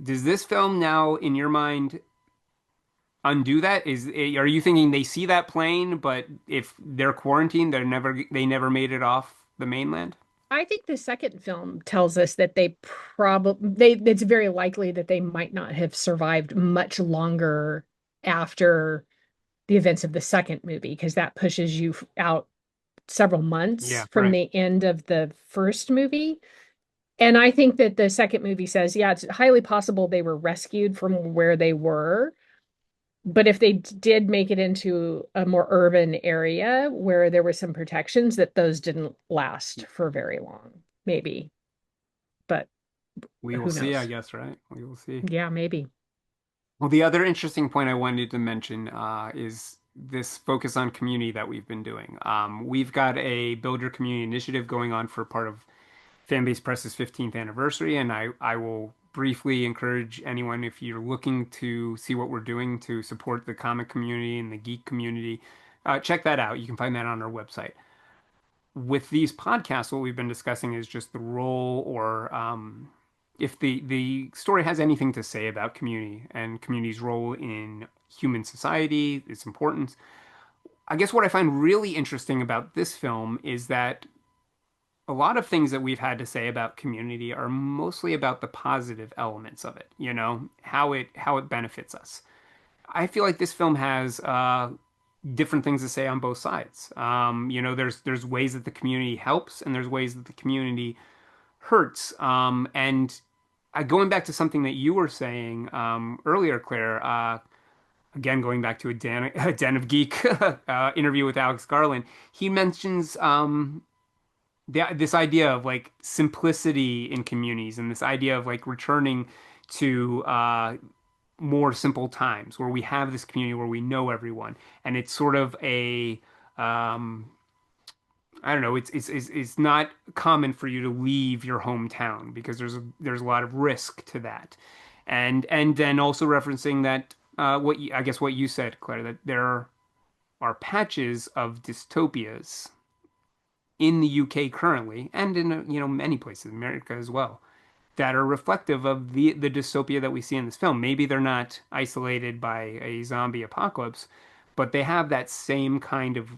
Does this film now, in your mind, undo that? Are you thinking they see that plane, but if they're quarantined, they never made it off the mainland? I think the second film tells us that it's very likely that they might not have survived much longer after the events of the second movie, because that pushes you out several Yeah, months from right. the end of the first movie. And I think that the second movie says, yeah, it's highly possible they were rescued from where they were. But if they did make it into a more urban area where there were some protections, that those didn't last for very long, maybe. But We will who see, I knows? guess, right? We will see. Yeah, maybe. Well, the other interesting point I wanted to mention, is this focus on community that we've been doing. We've got a Build Your Community initiative going on for part of Fanbase Press's 15th anniversary, and I will briefly encourage anyone, if you're looking to see what we're doing to support the comic community and the geek community, check that out. You can find that on our website. With these podcasts, what we've been discussing is just the role, or if the story has anything to say about community and community's role in human society, its importance. I guess what I find really interesting about this film is that a lot of things that we've had to say about community are mostly about the positive elements of it, how it benefits us. I feel like this film has, different things to say on both sides. There's ways that the community helps, and there's ways that the community hurts. And going back to something that you were saying, earlier, Claire, again, going back to a Den of Geek interview with Alex Garland, he mentions this idea of like simplicity in communities and this idea of like returning to more simple times where we have this community where we know everyone, and it's sort of a um, I don't know. It's not common for you to leave your hometown because there's a lot of risk to that, and then also referencing that I guess what you said, Claire, that there are patches of dystopias in the UK currently, and in many places, America as well, that are reflective of the dystopia that we see in this film. Maybe they're not isolated by a zombie apocalypse, but they have that same kind of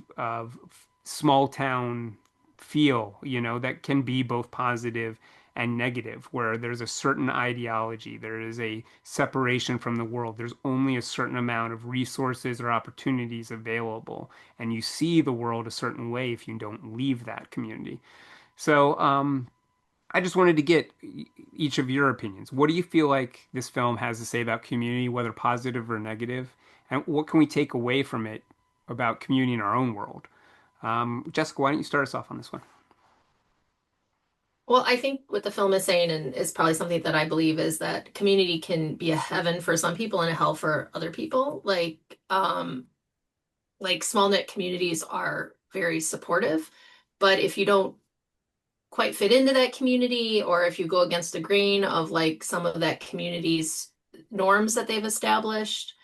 small town feel, that can be both positive and negative, where there's a certain ideology, there is a separation from the world, there's only a certain amount of resources or opportunities available, and you see the world a certain way if you don't leave that community. So, I just wanted to get each of your opinions. What do you feel like this film has to say about community, whether positive or negative? And what can we take away from it about community in our own world? Jessica, why don't you start us off on this one? Well, I think what the film is saying, and is probably something that I believe, is that community can be a heaven for some people and a hell for other people. Like small knit communities are very supportive, but if you don't quite fit into that community, or if you go against the grain of like some of that community's norms that they've established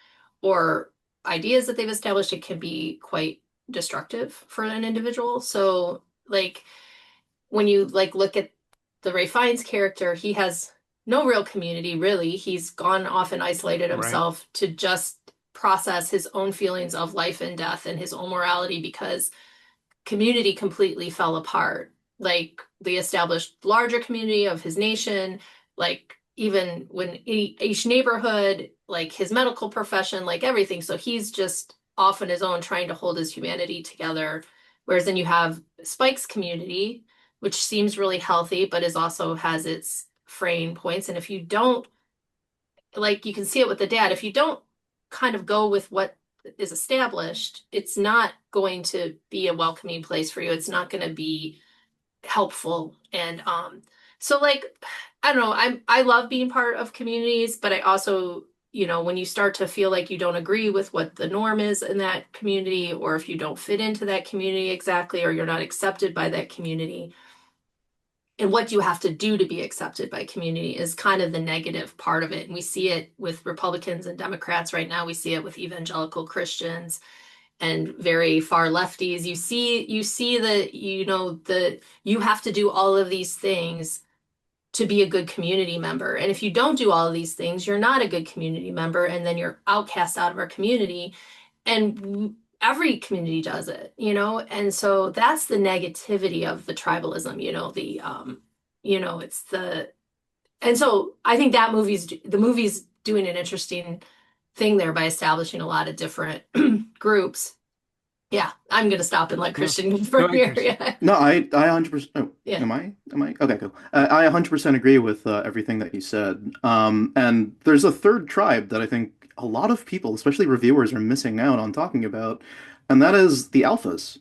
or ideas that they've established, it can be quite destructive for an individual. So like when you like look at the Ray Fiennes character, he has no real community, really. He's gone off and isolated Right. himself to just process his own feelings of life and death and his own morality because community completely fell apart. Like the established larger community of his nation, like even when each neighborhood, like his medical profession, like everything. So he's just off on his own trying to hold his humanity together. Whereas then you have Spike's community, which seems really healthy, but is also has its fraying points. And if you don't, like you can see it with the dad, if you don't kind of go with what is established, it's not going to be a welcoming place for you. It's not going to be helpful. And so like I don't know, I love being part of communities, but I also, when you start to feel like you don't agree with what the norm is in that community, or if you don't fit into that community exactly, or you're not accepted by that community, and what you have to do to be accepted by community is kind of the negative part of it. And we see it with Republicans and Democrats right now. We see it with evangelical Christians and very far lefties. You see that, you have to do all of these things to be a good community member. And if you don't do all of these things, you're not a good community member, and then you're outcast out of our community. And every community does it. And so that's the negativity of the tribalism, it's the and so I think that the movie's doing an interesting thing there by establishing a lot of different groups. Yeah, I'm gonna stop and let Yeah. Christian Go confirm ahead, here. Christian. Yeah. No, I 100%. Oh, Yeah. am I? Okay, cool. I 100% agree with everything that you said. And there's a third tribe that I think a lot of people, especially reviewers, are missing out on talking about, and that is the alphas,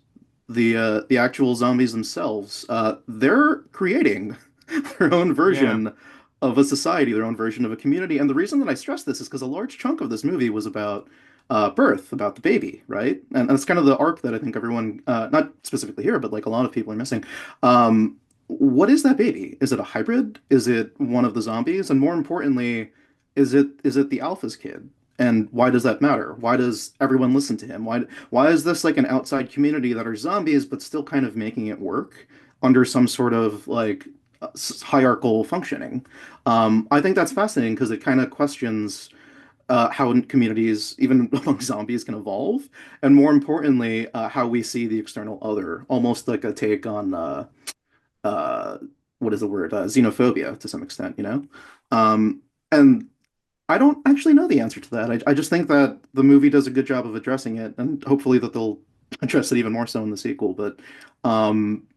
the actual zombies themselves. They're creating their own Yeah. version of a society, their own version of a community. And the reason that I stress this is because a large chunk of this movie was about birth, about the baby, right? And that's kind of the arc that I think everyone, not specifically here, but like a lot of people are missing. What is that baby? Is it a hybrid? Is it one of the zombies? And more importantly, is it the Alpha's kid? And why does that matter? Why does everyone listen to him? Why is this like an outside community that are zombies, but still kind of making it work under some sort of like hierarchical functioning? I think that's fascinating because it kind of questions how communities, even among zombies, can evolve, and more importantly, how we see the external other, almost like a take on uh, what is the word? Xenophobia to some extent, you know? And I don't actually know the answer to that. I just think that the movie does a good job of addressing it, and hopefully that they'll address it even more so in the sequel. But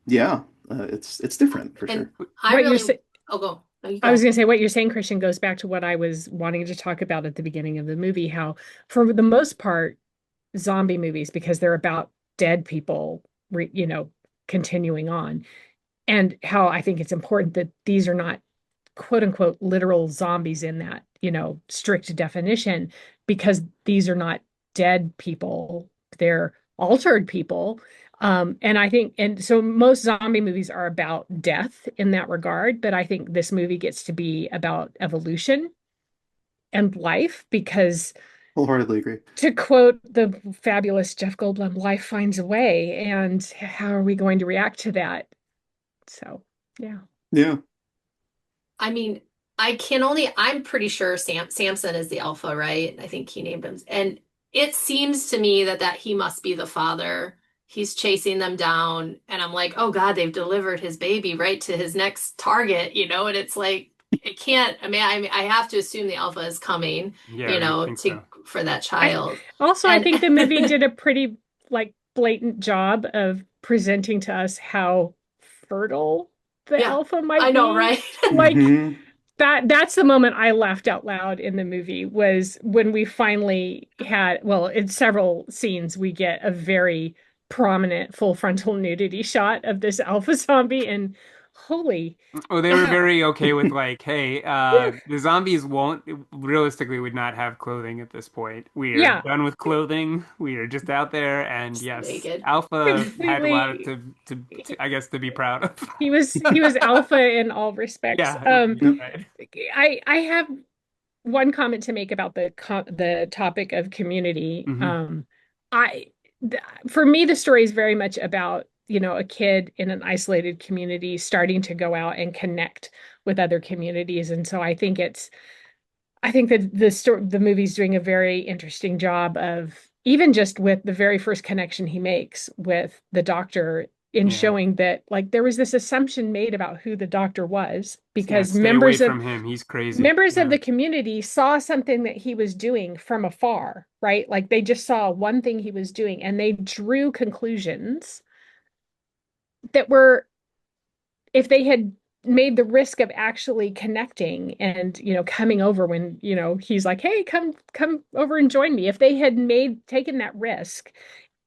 yeah, it's different for And sure. I What you're really, saying, oh, go. Oh, you I was got going to say what you're saying, Christian, goes back to what I was wanting to talk about at the beginning of the movie, how for the most part, zombie movies, because they're about dead people, continuing on, and how I think it's important that these are not quote unquote literal zombies in that, strict definition, because these are not dead people, they're altered people. And I think, and so most zombie movies are about death in that regard, but I think this movie gets to be about evolution and life because, Wholeheartedly agree. to quote the fabulous Jeff Goldblum, life finds a way. And how are we going to react to that? So, yeah. Yeah. I mean, I'm pretty sure Samson is the alpha, right? I think he named him. And it seems to me that he must be the father. He's chasing them down, and I'm like, oh God, they've delivered his baby right to his next target, and it's like it can't. I have to assume the alpha is coming, Yeah, we think to so. for that I child. also I And think the movie did a pretty like blatant job of presenting to us how fertile the yeah, alpha I might know, be. right? Like Hmm. that's the moment I laughed out loud in the movie was when we finally had, well, in several scenes we get a very prominent full frontal nudity shot of this alpha zombie and holy Oh, they were cow. very okay with like, hey, the zombies won't realistically would not have clothing at this point. We are Yeah, done with clothing. We are just out there, and Just yes, naked. Alpha had a lot completely. to I guess to be proud of. He was alpha in all respects. Yeah, Yep. right. I have one comment to make about the topic of community. Hmm. I for me the story is very much about, a kid in an isolated community starting to go out and connect with other communities. And so I think that the movie's doing a very interesting job of even just with the very first connection he makes with the doctor in Yeah, showing that like there was this assumption made about who the doctor was yeah. because Stay away from him. He's crazy. members of Yeah, the community saw something that he was doing from afar, right? Like they just saw one thing he was doing and they drew conclusions that were, if they had made the risk of actually connecting and, coming over when, he's like, "Hey, come over and join me." If they had taken that risk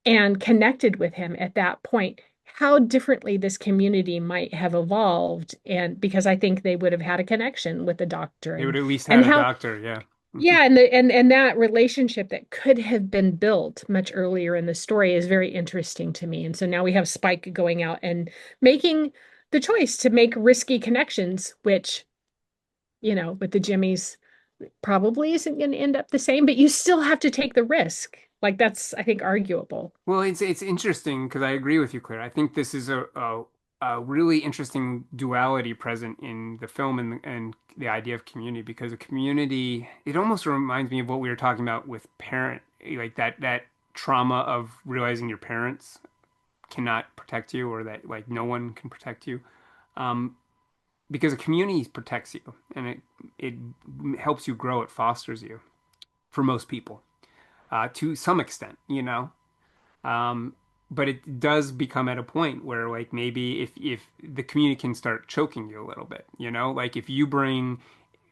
and connected with him at that point, how differently this community might have evolved. And because I think they would have had a connection with the doctor they would at least and had a how, doctor. Yeah. yeah, and that relationship that could have been built much earlier in the story is very interesting to me. And so now we have Spike going out and making the choice to make risky connections, which, with the Jimmies probably isn't going to end up the same, but you still have to take the risk. Like that's, I think, arguable. Well, it's interesting because I agree with you, Claire. I think this is a really interesting duality present in the film and the idea of community because a community it almost reminds me of what we were talking about with parent like that trauma of realizing your parents cannot protect you or that like no one can protect you. Um, because a community protects you and it helps you grow, it fosters you for most people to some extent, you know. Um, but it does become at a point where like maybe if the community can start choking you a little bit, you know, like if you bring,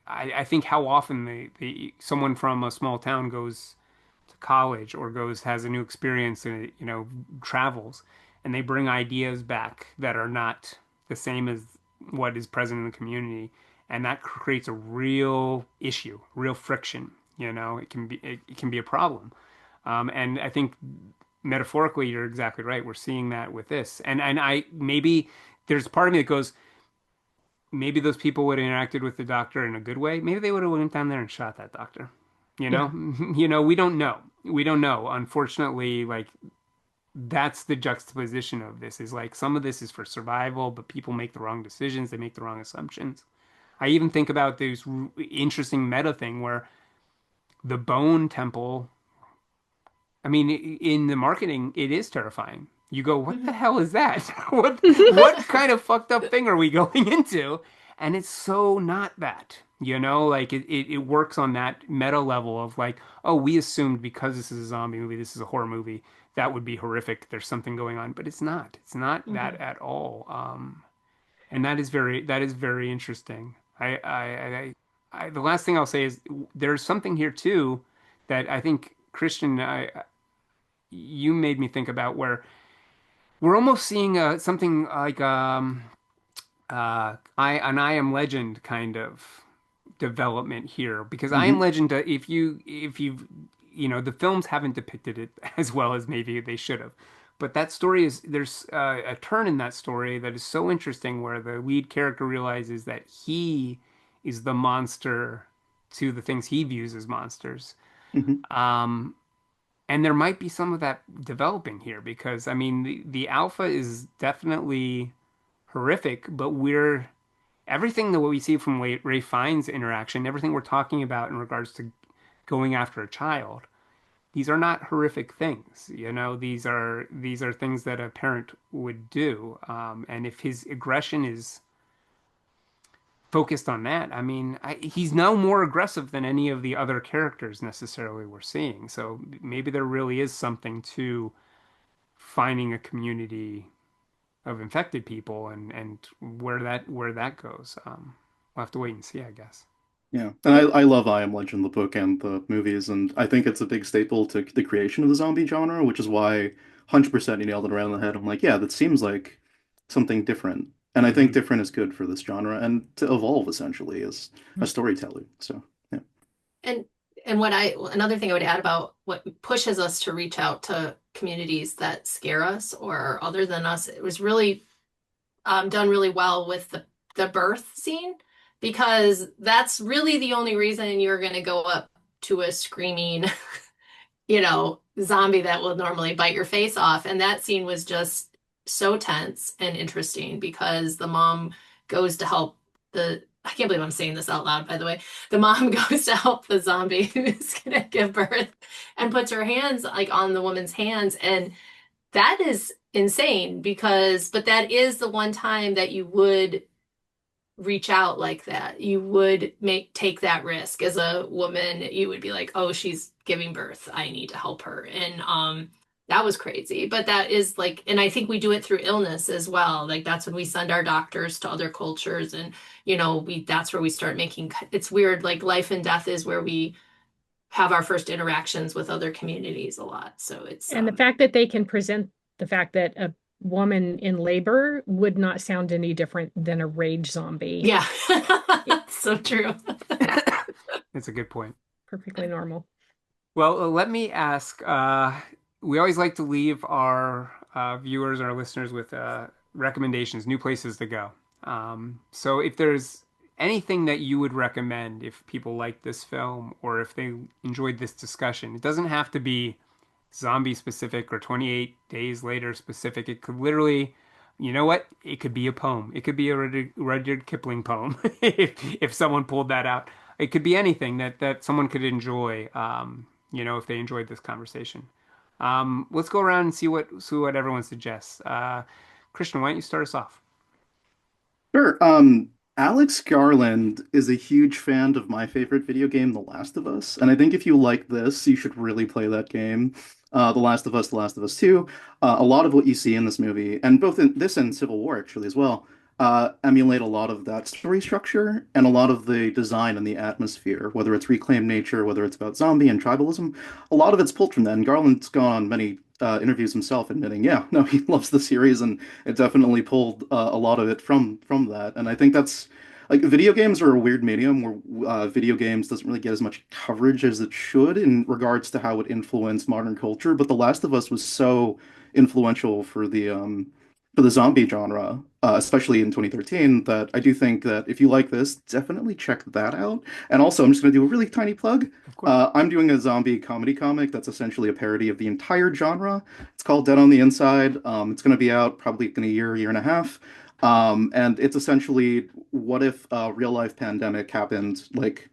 I think how often someone from a small town goes to college or goes has a new experience and you know travels and they bring ideas back that are not the same as what is present in the community and that creates a real issue, real friction. You know, it can be a problem. And I think metaphorically, you're exactly right. We're seeing that with this, and I maybe there's part of me that goes, maybe those people would have interacted with the doctor in a good way. Maybe they would have went down there and shot that doctor. You Yeah. know, you know, we don't know. We don't know. Unfortunately, like that's the juxtaposition of this is like some of this is for survival, but people make the wrong decisions. They make the wrong assumptions. I even think about this interesting meta thing where the bone temple I mean, in the marketing, it is terrifying. You go, what the Mhm. hell is that? What kind of fucked up thing are we going into? And it's so not that, you know, like it works on that meta level of like, oh, we assumed because this is a zombie movie, this is a horror movie, that would be horrific. There's something going on, but it's not that Mhm. at all. And that is very interesting. The last thing I'll say is there's something here too that I think Christian, you made me think about where we're almost seeing something like I Am Legend kind of development here because I Am Hmm. Legend, if you've the films haven't depicted it as well as maybe they should have, but that story is there's a turn in that story that is so interesting where the lead character realizes that he is the monster to the things he views as monsters. Hmm. Um, and there might be some of that developing here because I mean the alpha is definitely horrific, but we're everything that we see from Ray Fiennes' interaction, everything we're talking about in regards to going after a child, these are not horrific things. These are things that a parent would do. And if his aggression is focused on that, I mean, he's no more aggressive than any of the other characters necessarily we're seeing. So maybe there really is something to finding a community of infected people and where that goes. We'll have to wait and see, I guess. Yeah, and I love I Am Legend, the book and the movies, and I think it's a big staple to the creation of the zombie genre, which is why 100% you nailed it around the head. I'm like, yeah, that seems like something different. And I think Hmm. different is good for this genre and to evolve essentially as a storyteller. So, yeah. And another thing I would add about what pushes us to reach out to communities that scare us or are other than us, it was really done really well with the birth scene because that's really the only reason you're going to go up to a screaming, zombie that will normally bite your face off. And that scene was just so tense and interesting because the mom goes to help I can't believe I'm saying this out loud, by the way. The mom goes to help the zombie who's gonna give birth and puts her hands like on the woman's hands. And that is insane but that is the one time that you would reach out like that. You would take that risk as a woman. You would be like, "Oh, she's giving birth. I need to help her." And that was crazy. But that is like, and I think we do it through illness as well. Like that's when we send our doctors to other cultures and we that's where we start making it's weird like life and death is where we have our first interactions with other communities a lot. So it's And the fact that they can present the fact that a woman in labor would not sound any different than a rage zombie. yeah. It, That's so true. It's a good point. perfectly normal. Well, let me ask. We always like to leave our viewers, our listeners, with recommendations, new places to go. So, if there's anything that you would recommend if people like this film or if they enjoyed this discussion, it doesn't have to be zombie specific or 28 Days Later specific. It could literally, you know what? It could be a poem. It could be a Rudyard Kipling poem if someone pulled that out. It could be anything that someone could enjoy, if they enjoyed this conversation. Let's go around and see what everyone suggests. Christian, why don't you start us off? Sure. Alex Garland is a huge fan of my favorite video game, The Last of Us, and I think if you like this, you should really play that game. The Last of Us, The Last of Us 2. A lot of what you see in this movie, and both in this and Civil War actually as well, emulate a lot of that story structure and a lot of the design and the atmosphere, whether it's reclaimed nature, whether it's about zombie and tribalism. A lot of it's pulled from that, and Garland's gone on many interviews himself admitting, yeah, no, he loves the series and it definitely pulled a lot of it from that. And I think that's like video games are a weird medium where video games doesn't really get as much coverage as it should in regards to how it influenced modern culture. But The Last of Us was so influential for the zombie genre, especially in 2013, that I do think that if you like this, definitely check that out. And also, I'm just going to do a really tiny plug. Of course. I'm doing a zombie comedy comic that's essentially a parody of the entire genre. It's called Dead on the Inside. It's going to be out probably in a year, year and a half. And it's essentially what if a real life pandemic happened like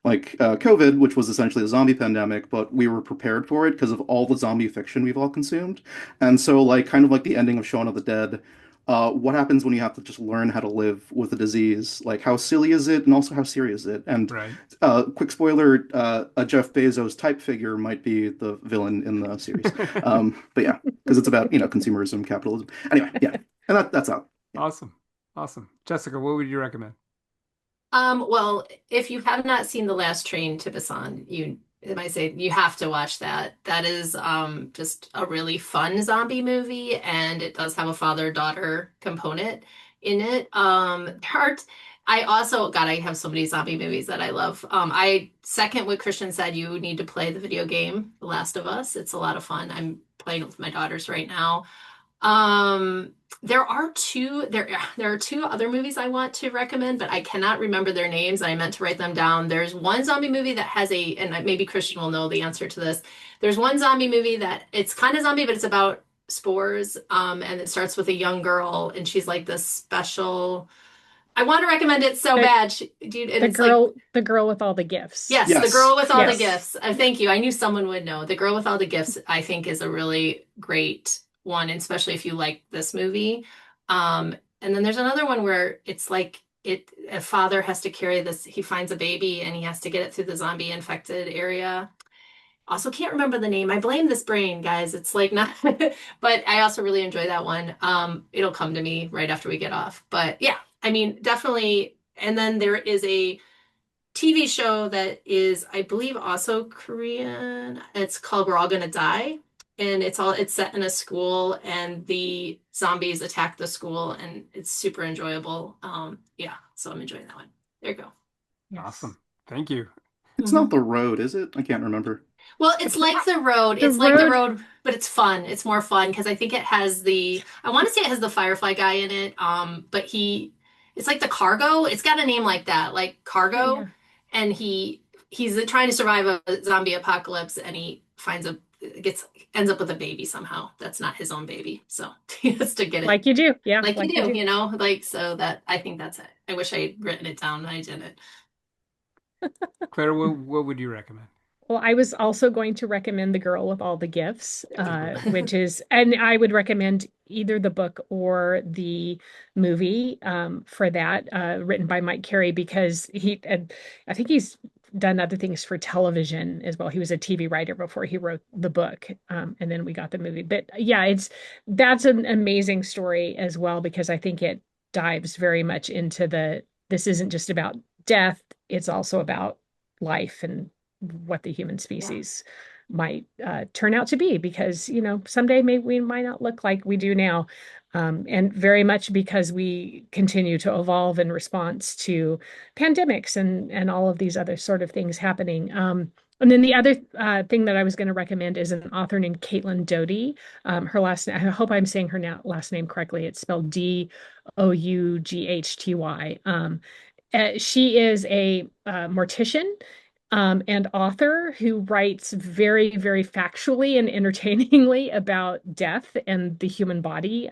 COVID, which was essentially a zombie pandemic, but we were prepared for it because of all the zombie fiction we've all consumed. And so, like, kind of like the ending of Shaun of the Dead, what happens when you have to just learn how to live with a disease? Like, how silly is it, and also how serious is it? And Right. quick spoiler: a Jeff Bezos type figure might be the villain in the series. But yeah, because it's about consumerism, capitalism. Anyway, yeah, and that's out. Awesome. Awesome. Jessica, what would you recommend? Well, if you have not seen The Last Train to Busan, you I might say you have to watch that. That is just a really fun zombie movie, and it does have a father-daughter component in it. I also, God, I have so many zombie movies that I love. I second what Christian said, you need to play the video game, The Last of Us. It's a lot of fun. I'm playing it with my daughters right now. Um, there are two other movies I want to recommend, but I cannot remember their names. I meant to write them down. There's one zombie movie that has and maybe Christian will know the answer to this. There's one zombie movie that it's kind of zombie, but it's about spores. And it starts with a young girl, and she's like this special. I want to recommend it so The bad. Dude, and it's like the girl with all the gifts. yes, the girl Yes. with all the Yes. gifts. Thank you. I knew someone would know. The girl with all the gifts, I think, is a really great one, and especially if you like this movie. And then there's another one where it's like a father has to carry this, he finds a baby and he has to get it through the zombie infected area. Also can't remember the name. I blame this brain, guys. It's like not, but I also really enjoy that one. It'll come to me right after we get off. But yeah, I mean, definitely. And then there is a TV show that is, I believe, also Korean. It's called We're All Gonna Die. And it's set in a school and the zombies attack the school and it's super enjoyable. Yeah, so I'm enjoying that one. There you go. Yes. Awesome. Thank you. It's not Mhm. The Road, is it? I can't remember. Well, it's It's like the road. the It's like the road. road, but it's fun. It's more fun because I think it has I want to say it has the Firefly guy in it. But it's like the Cargo. It's got a name like that, like Oh Cargo. yeah. And he's trying to survive a zombie apocalypse, and he finds a gets ends up with a baby somehow. That's not his own baby, so he has to get it Like you do. Yeah, like you like you do, do. like so that I think that's it. I wish I had written it down and I didn't. Claire, what would you recommend? Well, I was also going to recommend The Girl with All the Gifts, Good. which is, and I would recommend either the book or the movie for that, written by Mike Carey, because and I think he's done other things for television as well. He was a TV writer before he wrote the book, and then we got the movie. But yeah, that's an amazing story as well because I think it dives very much into this isn't just about death, it's also about life and what the human Yeah. species might turn out to be because someday maybe we might not look like we do now, and very much because we continue to evolve in response to pandemics and all of these other sort of things happening. And then the other thing that I was going to recommend is an author named Caitlin Doughty. Her last name, I hope I'm saying her last name correctly. It's spelled Doughty. She is a mortician and author who writes very, very factually and entertainingly about death and the human body.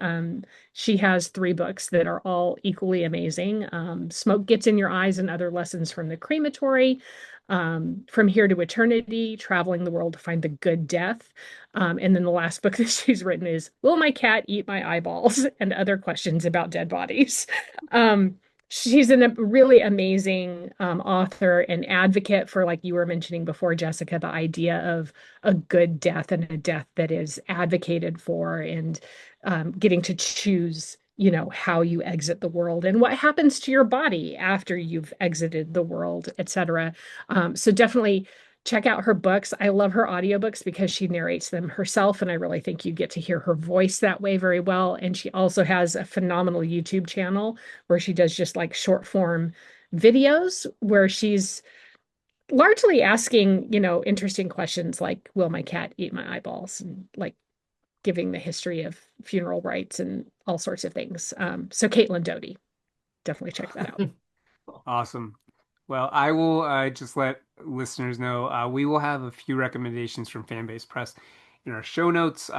She has three books that are all equally amazing. Smoke Gets in Your Eyes and Other Lessons from the Crematory, From Here to Eternity, Traveling the World to Find the Good Death. And then the last book that she's written is Will My Cat Eat My Eyeballs? And Other Questions About Dead Bodies. Um, She's a really amazing author and advocate for, like you were mentioning before, Jessica, the idea of a good death and a death that is advocated for and getting to choose, how you exit the world and what happens to your body after you've exited the world, etc. So definitely check out her books. I love her audiobooks because she narrates them herself, and I really think you get to hear her voice that way very well. And she also has a phenomenal YouTube channel where she does just like short form videos where she's largely asking, interesting questions like, will my cat eat my eyeballs? And like giving the history of funeral rites and all sorts of things. So Caitlin Doughty, definitely check that out. Awesome. Well, I will just let listeners know we will have a few recommendations from Fanbase Press in our show notes,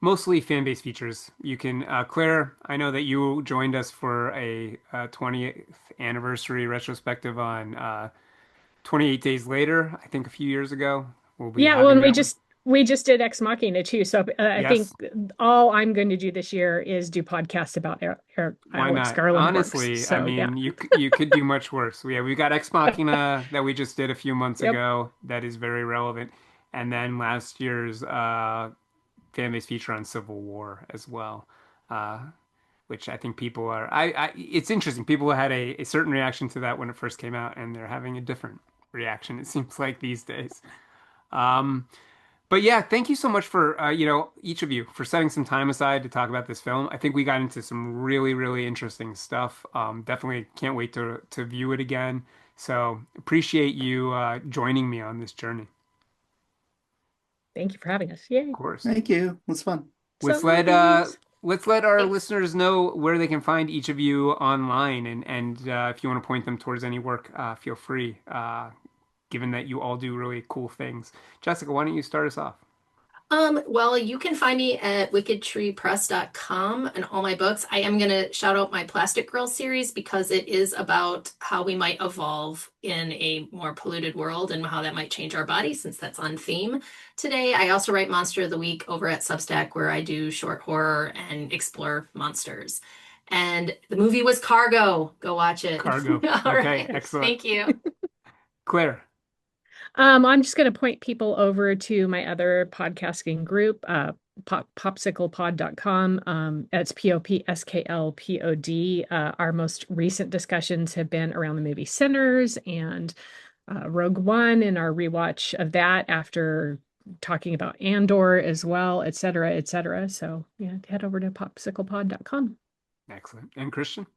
mostly Fanbase features. You can, Claire, I know that you joined us for a 20th anniversary retrospective on 28 Days Later, I think a few years ago. We'll be Yeah, well, having and we that one. just we just did Ex Machina too. So I think Yes, all I'm going to do this year is do podcasts about why Alex not? Garland works. Honestly, I So yeah. mean, you could do much worse. We got Ex Machina that we just did a few months Yep. ago that is very relevant, and then last year's fan base feature on Civil War as well. Uh, which I think people are. It's interesting. People had a certain reaction to that when it first came out, and they're having a different reaction, it seems like these days. Um, but yeah, thank you so much for each of you for setting some time aside to talk about this film. I think we got into some really, really interesting stuff. Definitely can't wait to view it again. So appreciate you joining me on this journey. Thank you for having us. Of Yay. course. Thank you. It was fun. Let's Zombies. let our Thanks. listeners know where they can find each of you online, and if you want to point them towards any work, feel free. Given that you all do really cool things, Jessica, why don't you start us off? Well, you can find me at wickedtreepress.com and all my books. I am going to shout out my Plastic Girl series because it is about how we might evolve in a more polluted world and how that might change our bodies, since that's on theme today. I also write Monster of the Week over at Substack, where I do short horror and explore monsters. And the movie was Cargo. Go watch it. Cargo. All Okay, right. excellent. Thank you. Claire. I'm just going to point people over to my other podcasting group, popsiclepod.com. It's POPSKLPOD. Our most recent discussions have been around the movie Sinners and Rogue One, and our rewatch of that after talking about Andor as well, et cetera, et cetera. So yeah, head over to popsiclepod.com. Excellent. And Christian?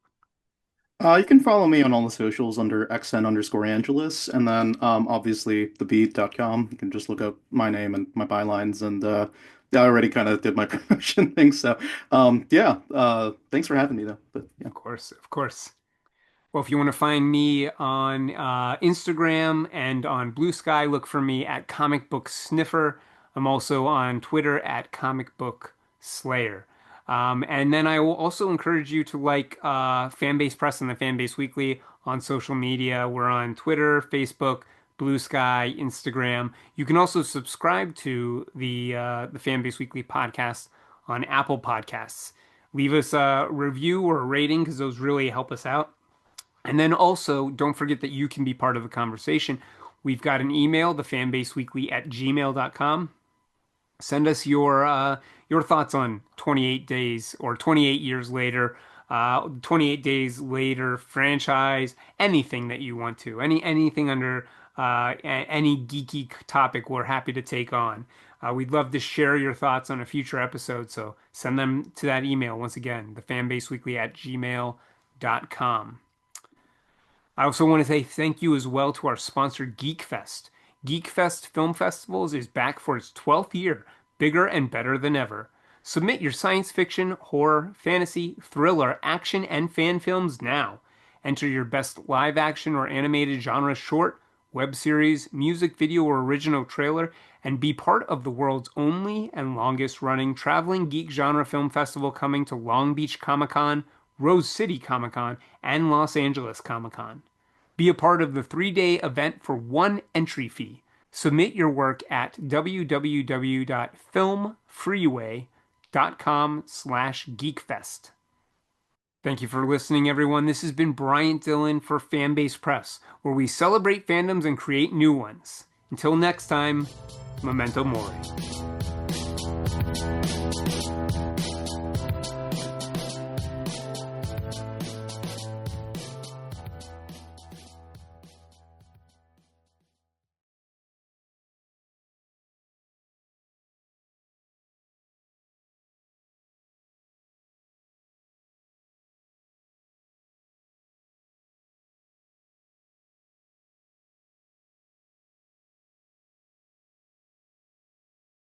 You can follow me on all the socials under xn_Angelus, and then obviously thebeat.com. You can just look up my name and my bylines, and yeah, I already kind of did my promotion thing. So yeah, thanks for having me though. But yeah. Of course, of course. Well, if you want to find me on Instagram and on Blue Sky, look for me at Comic Book Sniffer. I'm also on Twitter at Comic Book Slayer. And then I will also encourage you to like Fanbase Press and the Fanbase Weekly on social media. We're on Twitter, Facebook, Blue Sky, Instagram. You can also subscribe to the Fanbase Weekly podcast on Apple Podcasts. Leave us a review or a rating because those really help us out. And then also, don't forget that you can be part of the conversation. We've got an email, thefanbaseweekly@gmail.com. Send us your thoughts on 28 days or 28 years later, 28 days later franchise, anything that you want to, anything under any geeky topic, we're happy to take on. We'd love to share your thoughts on a future episode, so send them to that email once again, thefanbaseweekly@gmail.com. I also want to say thank you as well to our sponsor, GeekFest. GeekFest Film Festivals is back for its 12th year, bigger and better than ever. Submit your science fiction, horror, fantasy, thriller, action, and fan films now. Enter your best live action or animated genre short, web series, music video, or original trailer, and be part of the world's only and longest running traveling geek genre film festival coming to Long Beach Comic Con, Rose City Comic Con, and Los Angeles Comic Con. Be a part of the 3-day event for one entry fee. Submit your work at www.filmfreeway.com/geekfest. Thank you for listening, everyone. This has been Bryant Dillon for Fanbase Press, where we celebrate fandoms and create new ones. Until next time, Memento Mori.